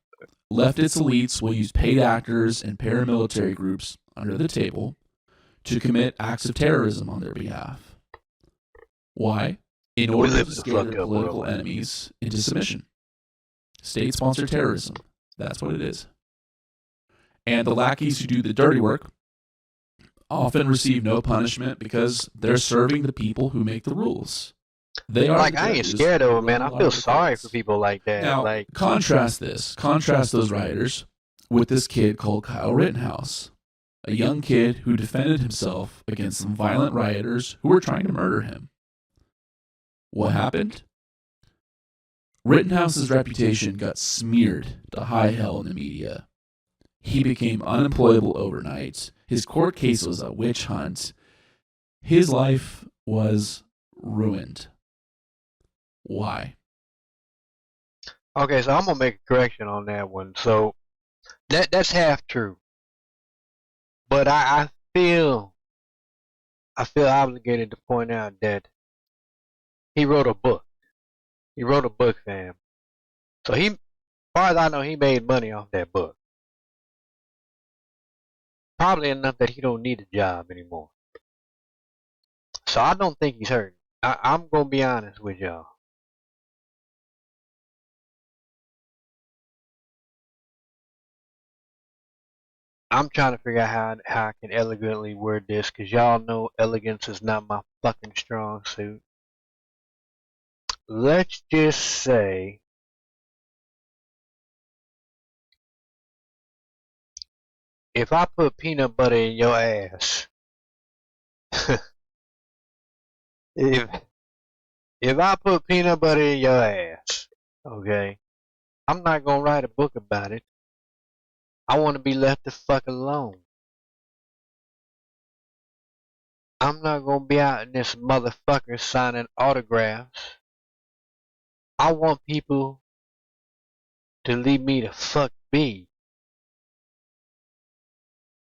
Leftist elites will use paid actors and paramilitary groups under the table to commit acts of terrorism on their behalf. Why? In order to scare their political enemies into submission. State-sponsored terrorism. That's what it is. And the lackeys who do the dirty work often receive no punishment because they're serving the people who make the rules. They are like, I ain't scared of them, man. I feel sorry for people like that. Now, like, contrast those rioters with this kid called Kyle Rittenhouse, a young kid who defended himself against some violent rioters who were trying to murder him. What happened? Rittenhouse's reputation got smeared to high hell in the media. He became unemployable overnight. His court case was a witch hunt. His life was ruined. Why? okay, so I'm gonna make a correction on that one. So that's half true, but I feel obligated to point out that he wrote a book. He wrote a book, fam. So as far as I know, he made money off that book. Probably enough that he don't need a job anymore. So I don't think he's hurting. I'm gonna be honest with y'all. I'm trying to figure out how I can elegantly word this, because y'all know elegance is not my fucking strong suit. Let's just say if I put peanut butter in your ass, if I put peanut butter in your ass, okay, I'm not gonna write a book about it. I want to be left the fuck alone. I'm not gonna be out in this motherfucker signing autographs. I want people to leave me the fuck be.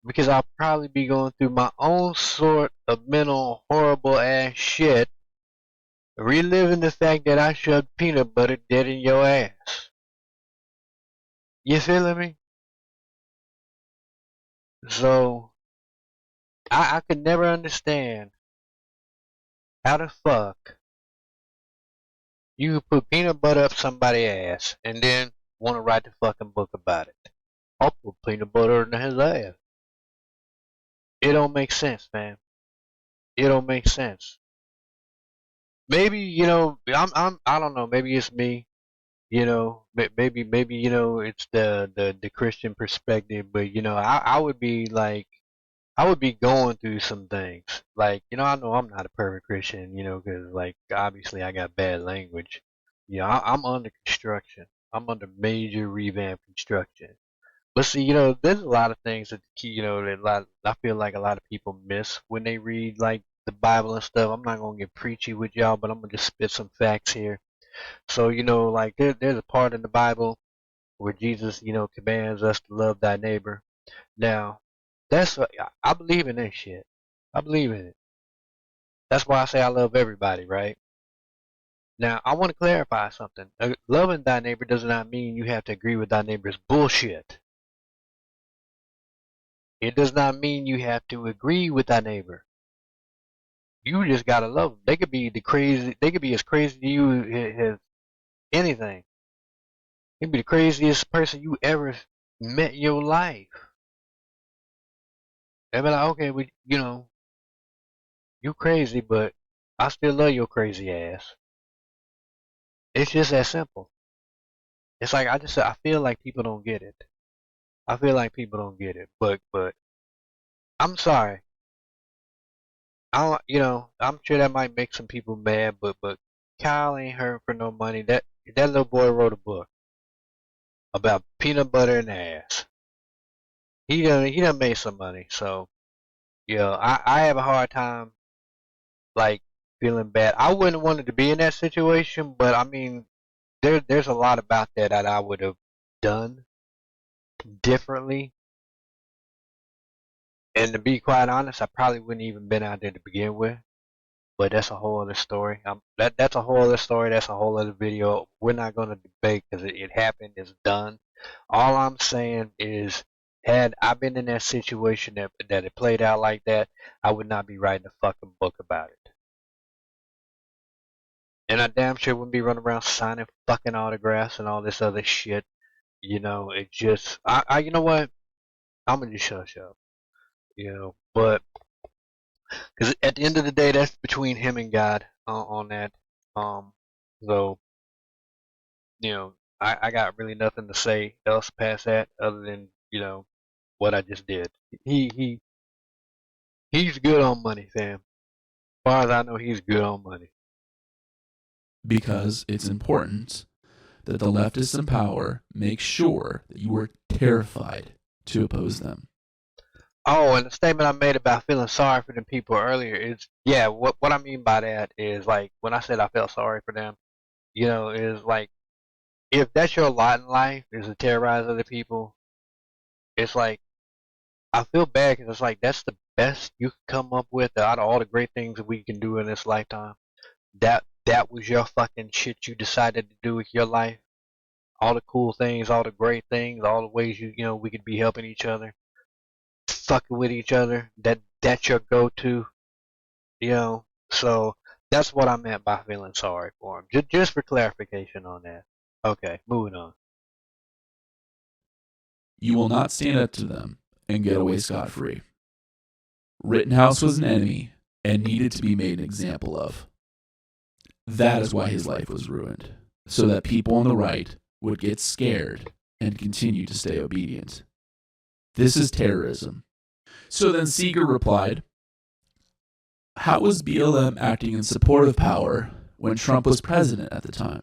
Because I'll probably be going through my own sort of mental horrible ass shit, reliving the fact that I shoved peanut butter dead in your ass. You feeling me? So, I could never understand how the fuck you could put peanut butter up somebody's ass and then want to write the fucking book about it. I'll put peanut butter in his ass. It don't make sense, man. It don't make sense. Maybe, I don't know, maybe it's me. Maybe it's the Christian perspective, but I would be like, I would be going through some things. Like, I know I'm not a perfect Christian, because like obviously I got bad language. I'm under construction. I'm under major revamp construction. But see, there's a lot of things that I feel like a lot of people miss when they read like the Bible and stuff. I'm not gonna get preachy with y'all, but I'm gonna just spit some facts here. So, like there's a part in the Bible where Jesus, commands us to love thy neighbor. Now, I believe in that shit. I believe in it. That's why I say I love everybody, right? Now, I want to clarify something. Loving thy neighbor does not mean you have to agree with thy neighbor's bullshit. It does not mean you have to agree with thy neighbor. You just gotta love them. They could be They could be as crazy to you as anything. They could be the craziest person you ever met in your life. They be like, okay, you crazy, but I still love your crazy ass. It's just that simple. It's like I feel like people don't get it. I feel like people don't get it. But I'm sorry. I'm sure that might make some people mad, but Kyle ain't hurting for no money. That little boy wrote a book about peanut butter and ass. He done made some money. So I have a hard time like feeling bad. I wouldn't want it to be in that situation, but I mean, there's a lot about that I would have done differently. And to be quite honest, I probably wouldn't even been out there to begin with. But that's a whole other story. That's a whole other story. That's a whole other video. We're not going to debate because it happened. It's done. All I'm saying is, had I been in that situation that it played out like that, I would not be writing a fucking book about it. And I damn sure wouldn't be running around signing fucking autographs and all this other shit. You know, it just, you know what? I'm gonna just shut up. You know, but because at the end of the day, that's between him and God on that. Um, so I got really nothing to say else past that other than what I just did. He he he's good on money, fam. As far as I know, he's good on money. Because it's important that the leftists in power make sure that you are terrified to oppose them. Oh, and the statement I made about feeling sorry for them people earlier is, yeah, what I mean by that is, like, when I said I felt sorry for them, is like, if that's your lot in life is to terrorize other people, it's like I feel bad because it's like that's the best you can come up with out of all the great things that we can do in this lifetime. That was your fucking shit you decided to do with your life. All the cool things, all the great things, all the ways we could be helping each other, fucking with each other. That's your go-to, you know. So that's what I meant by feeling sorry for him. Just for clarification on that. Okay, moving on. You will not stand up to them and get away scot free. Rittenhouse was an enemy and needed to be made an example of. That is why his life was ruined, so that people on the right would get scared and continue to stay obedient. This is terrorism. So then Seeger replied, how was BLM acting in support of power when Trump was president at the time?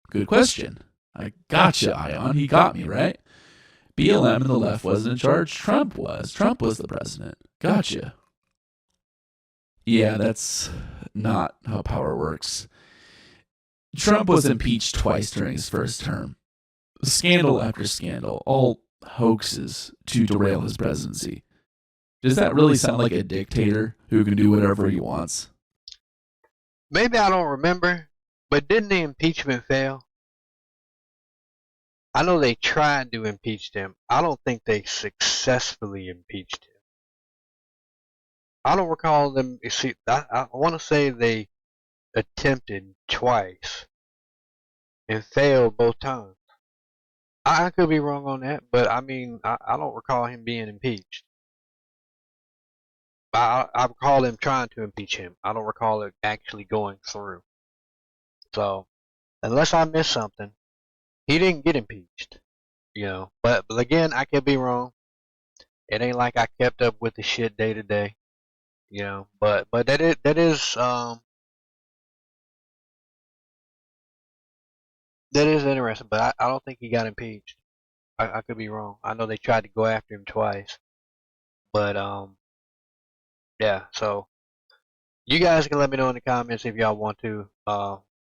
Good question. I gotcha, Ion. He got me, right? BLM and the left wasn't in charge. Trump was. Trump was the president. Gotcha. Yeah, that's not how power works. Trump was impeached twice during his first term. Scandal after scandal, all hoaxes to derail his presidency. Does that really sound like a dictator who can do whatever he wants? Maybe I don't remember, but didn't the impeachment fail? I know they tried to impeach him. I don't think they successfully impeached him. I don't recall them. See, I want to say they attempted twice and failed both times. I could be wrong on that, but I mean, I don't recall him being impeached. I recall them trying to impeach him. I don't recall it actually going through. So, unless I missed something, he didn't get impeached. But again, I could be wrong. It ain't like I kept up with the shit day to day. But that is interesting. But I don't think he got impeached. I could be wrong. I know they tried to go after him twice, but yeah. So you guys can let me know in the comments if y'all want to,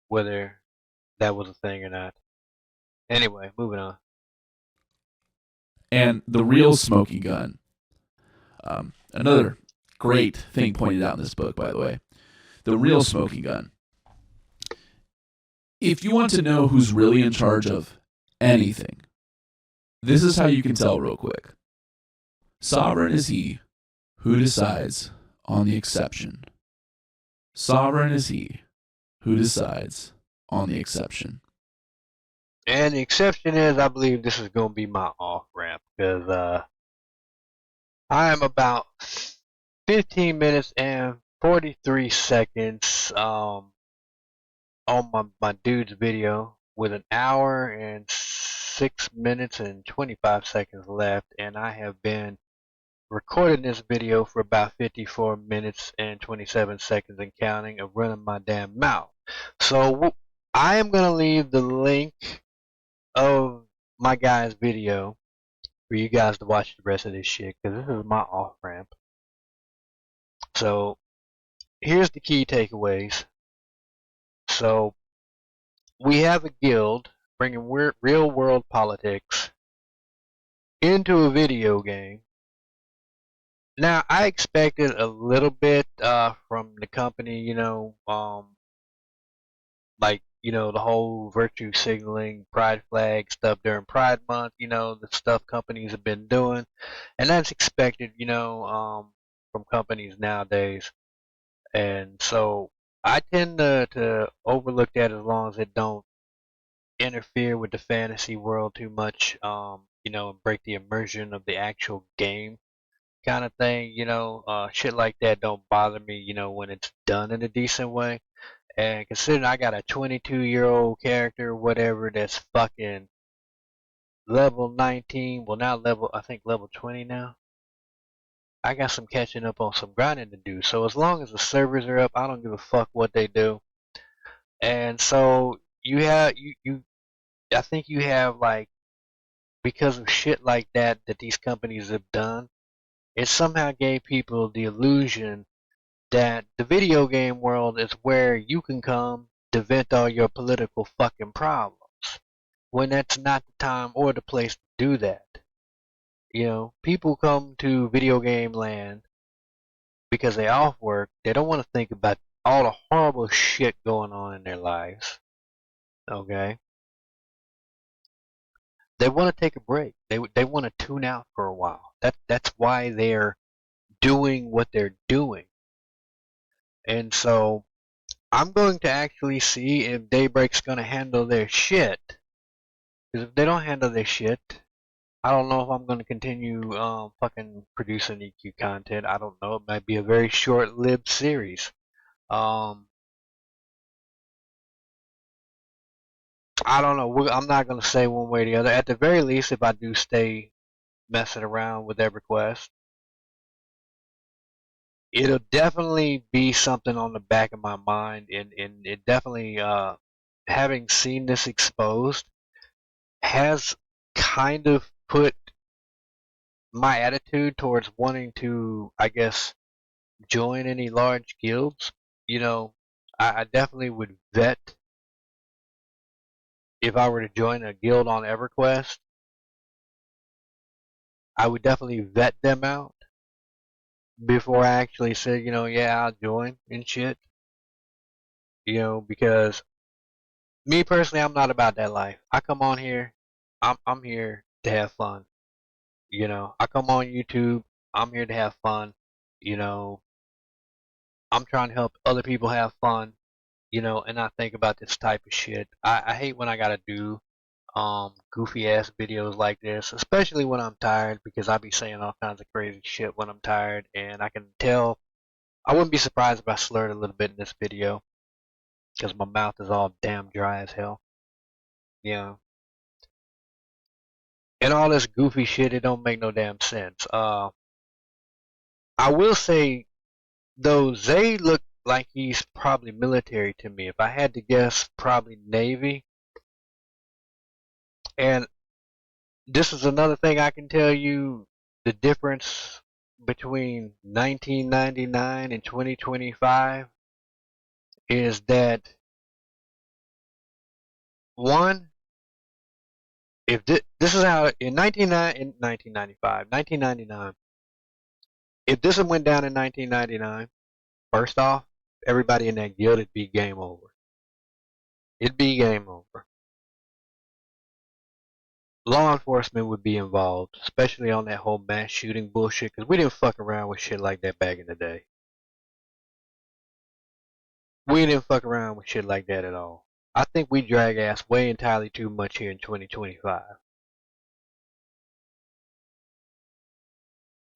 whether that was a thing or not. Anyway, moving on. And the real smoking gun. Another great thing pointed out in this book, by the way. The real smoking gun. If you want to know who's really in charge of anything, this is how you can tell real quick. Sovereign is he who decides on the exception. Sovereign is he who decides on the exception. And the exception is, I believe this is going to be my off ramp because I am about 15 minutes and 43 seconds on my dude's video with an hour and 6 minutes and 25 seconds left, and I have been recording this video for about 54 minutes and 27 seconds and counting of running my damn mouth. So I am going to leave the link of my guy's video for you guys to watch the rest of this shit because this is my off ramp. So here's the key takeaways. So we have a guild bringing real world politics into a video game. Now, I expected a little bit from the company, like the whole virtue signaling, pride flag stuff during Pride Month. The stuff companies have been doing, and that's expected, from companies nowadays. And so I tend to overlook that as long as it don't interfere with the fantasy world too much, and break the immersion of the actual game kind of thing. Shit like that don't bother me, when it's done in a decent way. And considering I got a 22-year-old character, whatever, that's fucking level 19, well now I think level 20 now. I got some catching up on some grinding to do. So as long as the servers are up, I don't give a fuck what they do. And so you have you I think you have like, because of shit like that these companies have done, it somehow gave people the illusion that the video game world is where you can come to vent all your political fucking problems, when that's not the time or the place to do that. People come to video game land because they off work. They don't want to think about all the horrible shit going on in their lives. Okay? They want to take a break. They want to tune out for a while. That's why they're doing what they're doing. And so I'm going to actually see if Daybreak's going to handle their shit. Because if they don't handle their shit, I don't know if I'm going to continue fucking producing EQ content. I don't know. It might be a very short-lived series. Um, I don't know. I'm not going to say one way or the other. At the very least, if I do stay messing around with EverQuest, it'll definitely be something on the back of my mind. And it definitely, having seen this exposed, has kind of put my attitude towards wanting to, I guess, join any large guilds. You know, I definitely would vet, if I were to join a guild on EverQuest, I would definitely vet them out before I actually said, yeah, I'll join and shit. Because me personally, I'm not about that life. I come on here, I'm here to have fun. I come on YouTube, I'm here to have fun. You know, I'm trying to help other people have fun. And I think about this type of shit. I hate when I gotta do goofy ass videos like this, especially when I'm tired, because I be saying all kinds of crazy shit when I'm tired, and I can tell. I wouldn't be surprised if I slurred a little bit in this video, because my mouth is all damn dry as hell. Yeah. And all this goofy shit, it don't make no damn sense. I will say though, Zaide looked like he's probably military to me. If I had to guess, probably Navy. And this is another thing I can tell you, the difference between 1999 and 2025 is that, one, if this is how in 1995, 1999, if this had went down in 1999, first off, everybody in that guild, it'd be game over. It'd be game over. Law enforcement would be involved, especially on that whole mass shooting bullshit, because we didn't fuck around with shit like that back in the day. We didn't fuck around with shit like that at all. I think we drag ass way entirely too much here in 2025.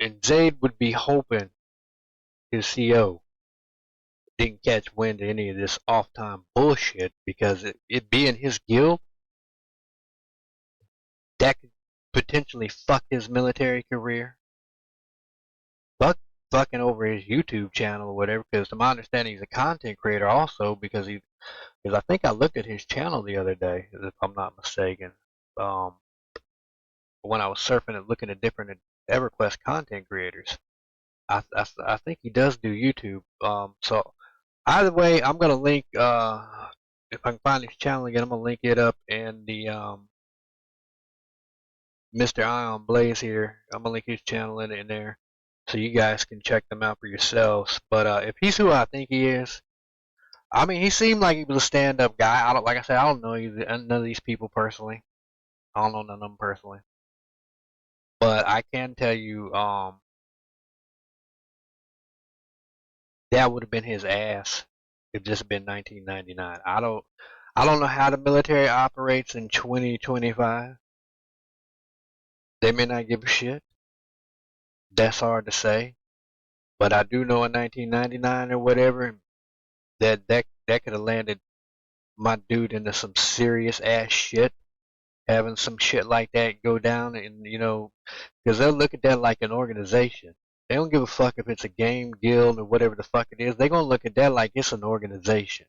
And Zaide would be hoping his CO didn't catch wind of any of this off time bullshit, because it being his guild, that could potentially fuck his military career, fuck fucking over his YouTube channel or whatever. Because to my understanding, he's a content creator also, because I think I looked at his channel the other day, if I'm not mistaken. Um, when I was surfing and looking at different EverQuest content creators, I think he does do YouTube. So Either way, I'm gonna link if I can find his channel again, I'm gonna link it up in the Mr. Ion Blaze here. I'm gonna link his channel in there, so you guys can check them out for yourselves. But if he's who I think he is, I mean, he seemed like he was a stand-up guy. I don't, like I said, I don't know none of these people personally. I don't know none of them personally, but I can tell you, that would have been his ass if this had been 1999. I don't know how the military operates in 2025. They may not give a shit. That's hard to say. But I do know in 1999 or whatever that could have landed my dude into some serious ass shit. Having some shit like that go down, and because they'll look at that like an organization. They don't give a fuck if it's a game guild or whatever the fuck it is. They're gonna look at that like it's an organization.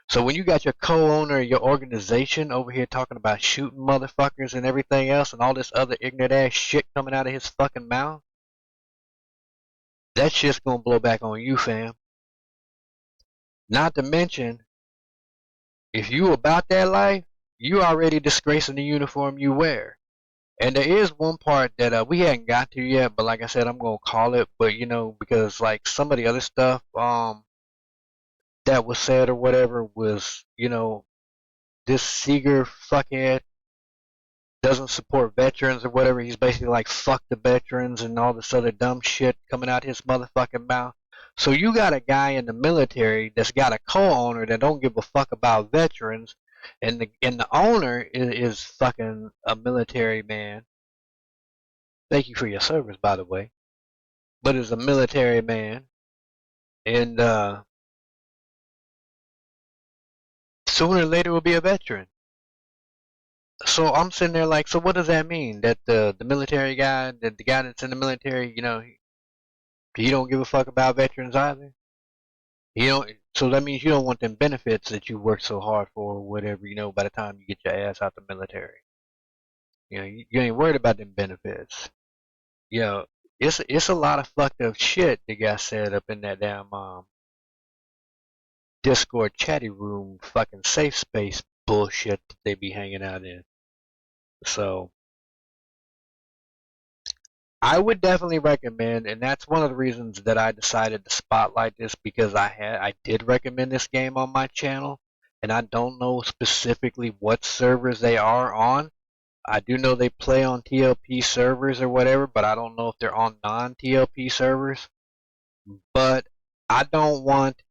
So when you got your co-owner of your organization over here talking about shooting motherfuckers and everything else and all this other ignorant ass shit coming out of his fucking mouth, that shit's gonna blow back on you, fam. Not to mention, if you about that life, you already disgracing the uniform you wear. And there is one part that we hadn't got to yet, but like I said, I'm gonna call it. But because like some of the other stuff that was said or whatever was, this Seeger fuckhead doesn't support veterans or whatever. He's basically like fuck the veterans and all this other dumb shit coming out his motherfucking mouth. So you got a guy in the military that's got a co-owner that don't give a fuck about veterans, and the owner is fucking a military man. Thank you for your service, by the way. But is a military man, and sooner or later will be a veteran. So I'm sitting there like, so what does that mean? That the military guy, that the guy that's in the military, he don't give a fuck about veterans either. He don't. So that means you don't want them benefits that you work so hard for, or whatever. By the time you get your ass out the military, you ain't worried about them benefits. You know, it's a lot of fucked up shit that got set up in that damn Discord chatty room, fucking safe space bullshit that they be hanging out in. So I would definitely recommend, and that's one of the reasons that I decided to spotlight this, because I did recommend this game on my channel, and I don't know specifically what servers they are on. I do know they play on TLP servers or whatever, but I don't know if they're on non-TLP servers. But I don't want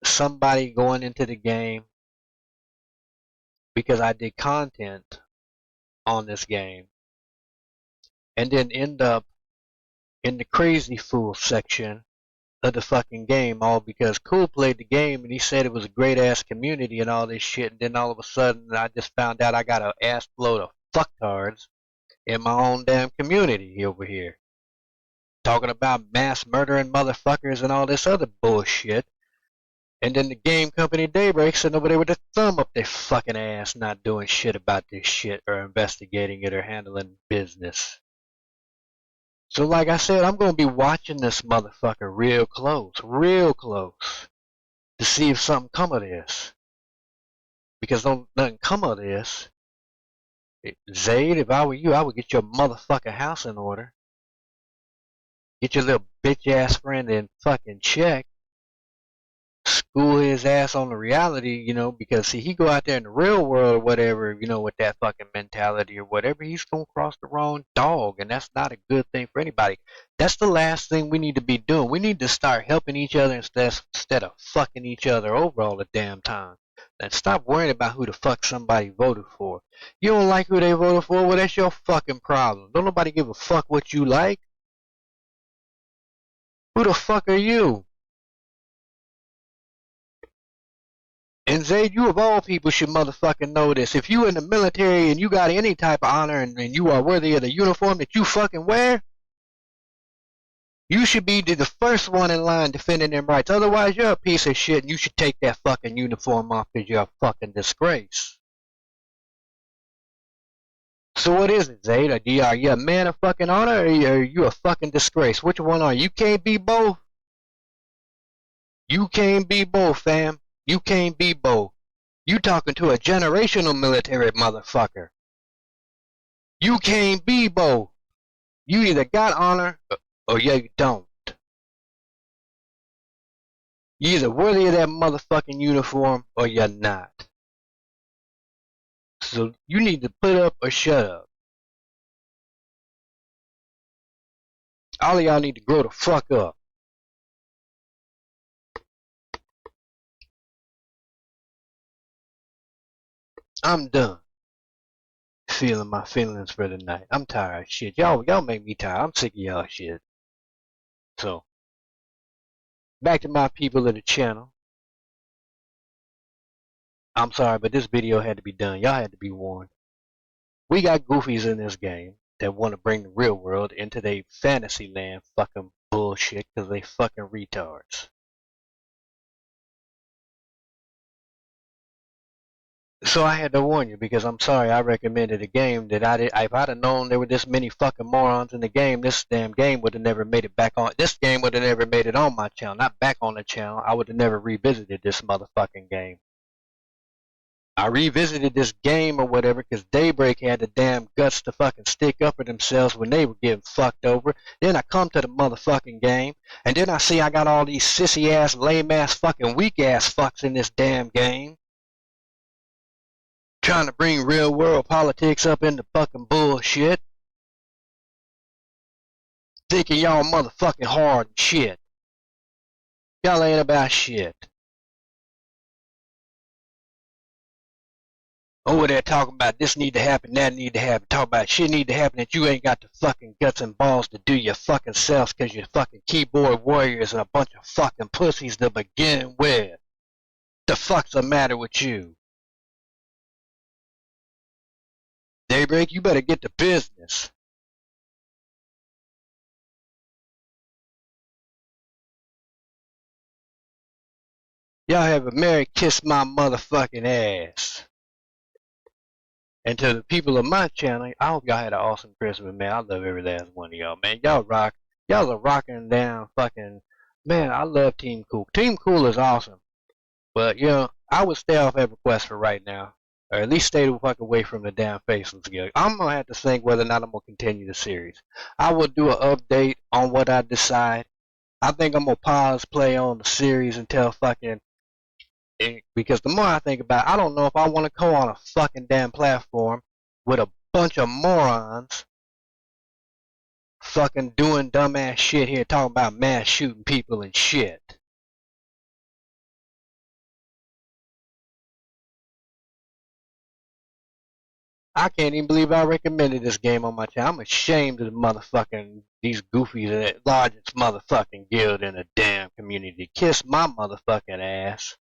somebody going into the game because I did content on this game and then end up in the crazy fool section of the fucking game, all because KOOL played the game and he said it was a great ass community and all this shit, and then all of a sudden I just found out I got an ass load of fucktards in my own damn community over here. Talking about mass murdering motherfuckers and all this other bullshit. And then the game company Daybreak sitting over there with a thumb up their fucking ass, not doing shit about this shit or investigating it or handling business. So like I said, I'm gonna be watching this motherfucker real close, to see if something come of this. Because don't nothing come of this. Zaide, if I were you, I would get your motherfucking house in order. Get your little bitch ass friend in fucking check. School his ass on the reality, because see, he go out there in the real world or whatever, with that fucking mentality or whatever, he's gonna cross the wrong dog, and that's not a good thing for anybody. That's the last thing we need to be doing. We need to start helping each other instead of fucking each other over all the damn time. And stop worrying about who the fuck somebody voted for. You don't like who they voted for? Well, that's your fucking problem. Don't nobody give a fuck what you like. Who the fuck are you? And Zaid, you of all people should motherfucking know this. If you in the military and you got any type of honor and you are worthy of the uniform that you fucking wear, you should be the first one in line defending them rights. Otherwise, you're a piece of shit and you should take that fucking uniform off because you're a fucking disgrace. So what is it, Zaid? Are you a man of fucking honor or are you a fucking disgrace? Which one are you? You can't be both? You can't be both, fam. You can't be both. You talking to a generational military motherfucker. You can't be both. You either got honor or you don't. You're either worthy of that motherfucking uniform or you're not. So you need to put up or shut up. All of y'all need to grow the fuck up. I'm done feeling my feelings for the night. I'm tired of shit. Y'all make me tired. I'm sick of y'all shit. So, back to my people of the channel. I'm sorry, but this video had to be done. Y'all had to be warned. We got goofies in this game that want to bring the real world into their fantasy land fucking bullshit because they fucking retards. So I had to warn you because I'm sorry I recommended a game that if I'd have known there were this many fucking morons in the game, this damn game would have never made it back on. This game would have never made it on my channel, not back on the channel. I would have never revisited this motherfucking game. I revisited this game or whatever because Daybreak had the damn guts to fucking stick up for themselves when they were getting fucked over. Then I come to the motherfucking game, and then I see I got all these sissy ass, lame ass, fucking weak ass fucks in this damn game. Trying to bring real world politics up into fucking bullshit. Thinking y'all motherfucking hard and shit. Y'all ain't about shit. Over there talking about this need to happen, that need to happen. Talk about shit need to happen that you ain't got the fucking guts and balls to do your fucking selves because you're fucking keyboard warriors and a bunch of fucking pussies to begin with. The fuck's the matter with you? Daybreak, you better get to business. Y'all have a Merry Kiss my motherfucking ass. And to the people of my channel, I hope y'all had an awesome Christmas, man. I love every last one of y'all, man. Y'all rock. Y'all are rocking down fucking, man, I love Team KOOL. Team KOOL is awesome. But, you know, I would stay off EverQuest for right now. Or at least stay the fuck away from the damn faceless guild. I'm going to have to think whether or not I'm going to continue the series. I will do an update on what I decide. I think I'm going to pause play on the series until fucking, because the more I think about it, I don't know if I want to go on a fucking damn platform with a bunch of morons fucking doing dumbass shit here talking about mass shooting people and shit. I can't even believe I recommended this game on my channel. I'm ashamed of the motherfucking these goofies in the largest motherfucking guild in the damn community. Kiss my motherfucking ass.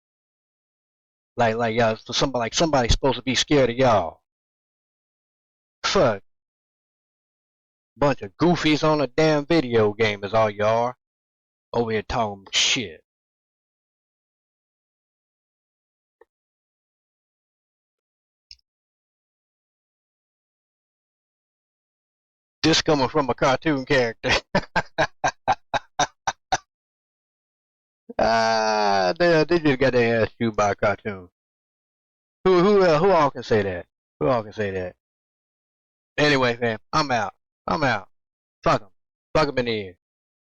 Like y'all, so somebody's supposed to be scared of y'all. Fuck. Bunch of goofies on a damn video game is all you are. Over here talking shit. This coming from a cartoon character. They just got their ass chewed by a cartoon. Who all can say that? Who all can say that? Anyway, fam, I'm out. I'm out. Fuck 'em. Fuck 'em in the ear.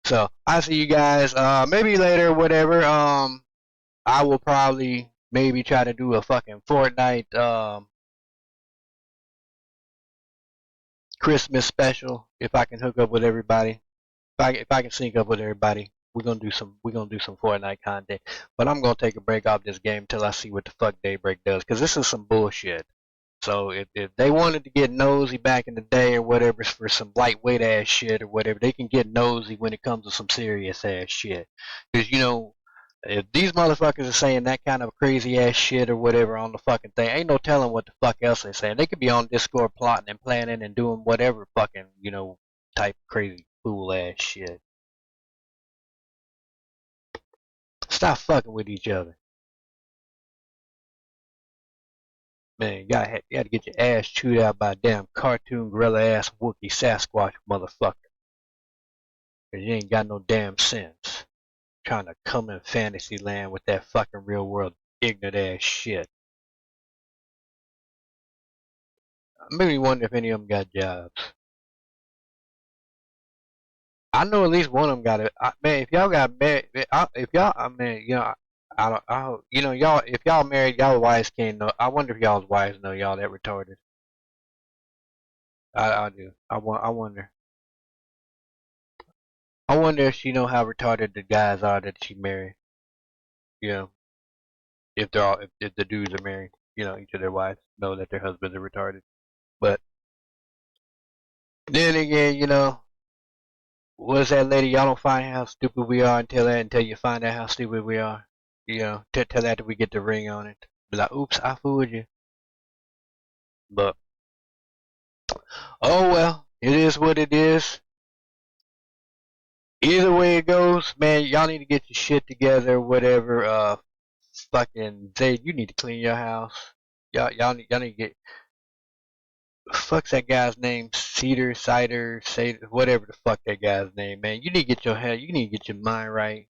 So I see you guys. Maybe later, whatever. I will probably maybe try to do a fucking Fortnite Christmas special if I can hook up with everybody. If I can sync up with everybody, we're gonna do some Fortnite content. But I'm gonna take a break off this game till I see what the fuck Daybreak does, cause this is some bullshit. So if they wanted to get nosy back in the day or whatever for some lightweight ass shit or whatever, they can get nosy when it comes to some serious ass shit. Cause you know, if these motherfuckers are saying that kind of crazy ass shit or whatever on the fucking thing, ain't no telling what the fuck else they're saying. They could be on Discord plotting and planning and doing whatever fucking, you know, type crazy fool ass shit. Stop fucking with each other. Man, you gotta get your ass chewed out by a damn cartoon gorilla ass Wookiee Sasquatch motherfucker. Cause you ain't got no damn sense. trying to come in fantasy land with that fucking real world ignorant ass shit. I really wonder if any of them got jobs. I know at least one of them got it. Man, if y'all got married, if y'all, I mean, y'all, if y'all married, y'all wives can't know. I wonder if y'all's wives know y'all that retarded. I do. I wonder. I wonder if she know how retarded the guys are that she married. You know, if they're all, if the dudes are married, each of their wives know that their husbands are retarded. But then again, what's that lady? Y'all don't find how stupid we are until you find out how stupid we are. Tell that we get the ring on it. Be like, oops, I fooled you. But oh well, it is what it is. Either way it goes, man, y'all need to get your shit together, whatever. Fucking Zaide, you need to clean your house. Y'all need to get. Fuck's that guy's name? Cider, whatever the fuck that guy's name, man. You need to get your head. You need to get your mind right.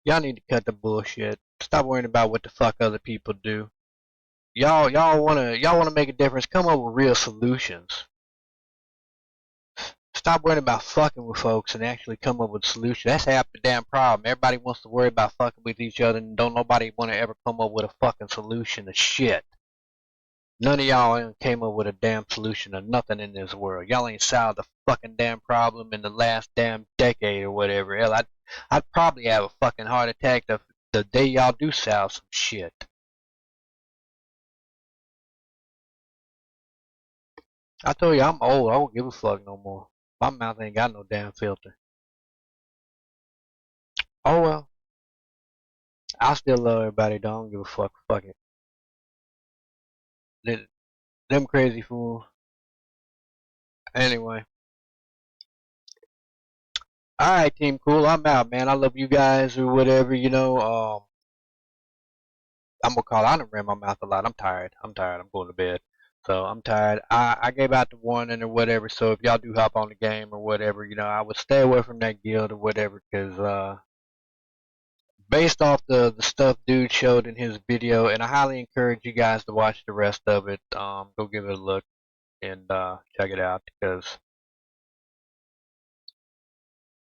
Y'all need to cut the bullshit. Stop worrying about what the fuck other people do. Y'all wanna make a difference. Come up with real solutions. Stop worrying about fucking with folks and actually come up with a solution. That's half the damn problem. Everybody wants to worry about fucking with each other and don't nobody want to ever come up with a fucking solution to shit. None of y'all ain't came up with a damn solution to nothing in this world. Y'all ain't solved a fucking damn problem in the last damn decade or whatever. Hell, I'd probably have a fucking heart attack the day y'all do solve some shit. I told you I'm old. I don't give a fuck no more. My mouth ain't got no damn filter. Oh well. I still love everybody. Don't give a fuck. Fuck it. Them crazy fools. Anyway. Alright, Team Cool. I'm out, man. I love you guys or whatever, I'm gonna call. I done ran my mouth a lot. I'm tired. I'm going to bed. So I'm tired. I gave out the warning or whatever. So if y'all do hop on the game or whatever, I would stay away from that guild or whatever, because based off the stuff dude showed in his video, and I highly encourage you guys to watch the rest of it. Go give it a look and check it out, because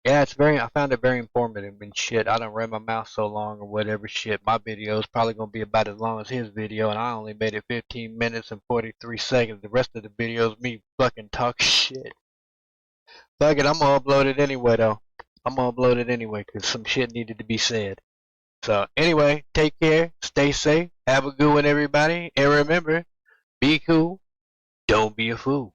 yeah, I found it very informative and shit. I done ran my mouth so long or whatever shit. My video is probably gonna be about as long as his video, and I only made it 15 minutes and 43 seconds. The rest of the video is me fucking talk shit. Fuck it, I'm gonna upload it anyway though. I'm gonna upload it anyway, cause some shit needed to be said. So anyway, take care, stay safe, have a good one everybody, and remember, be cool, don't be a fool.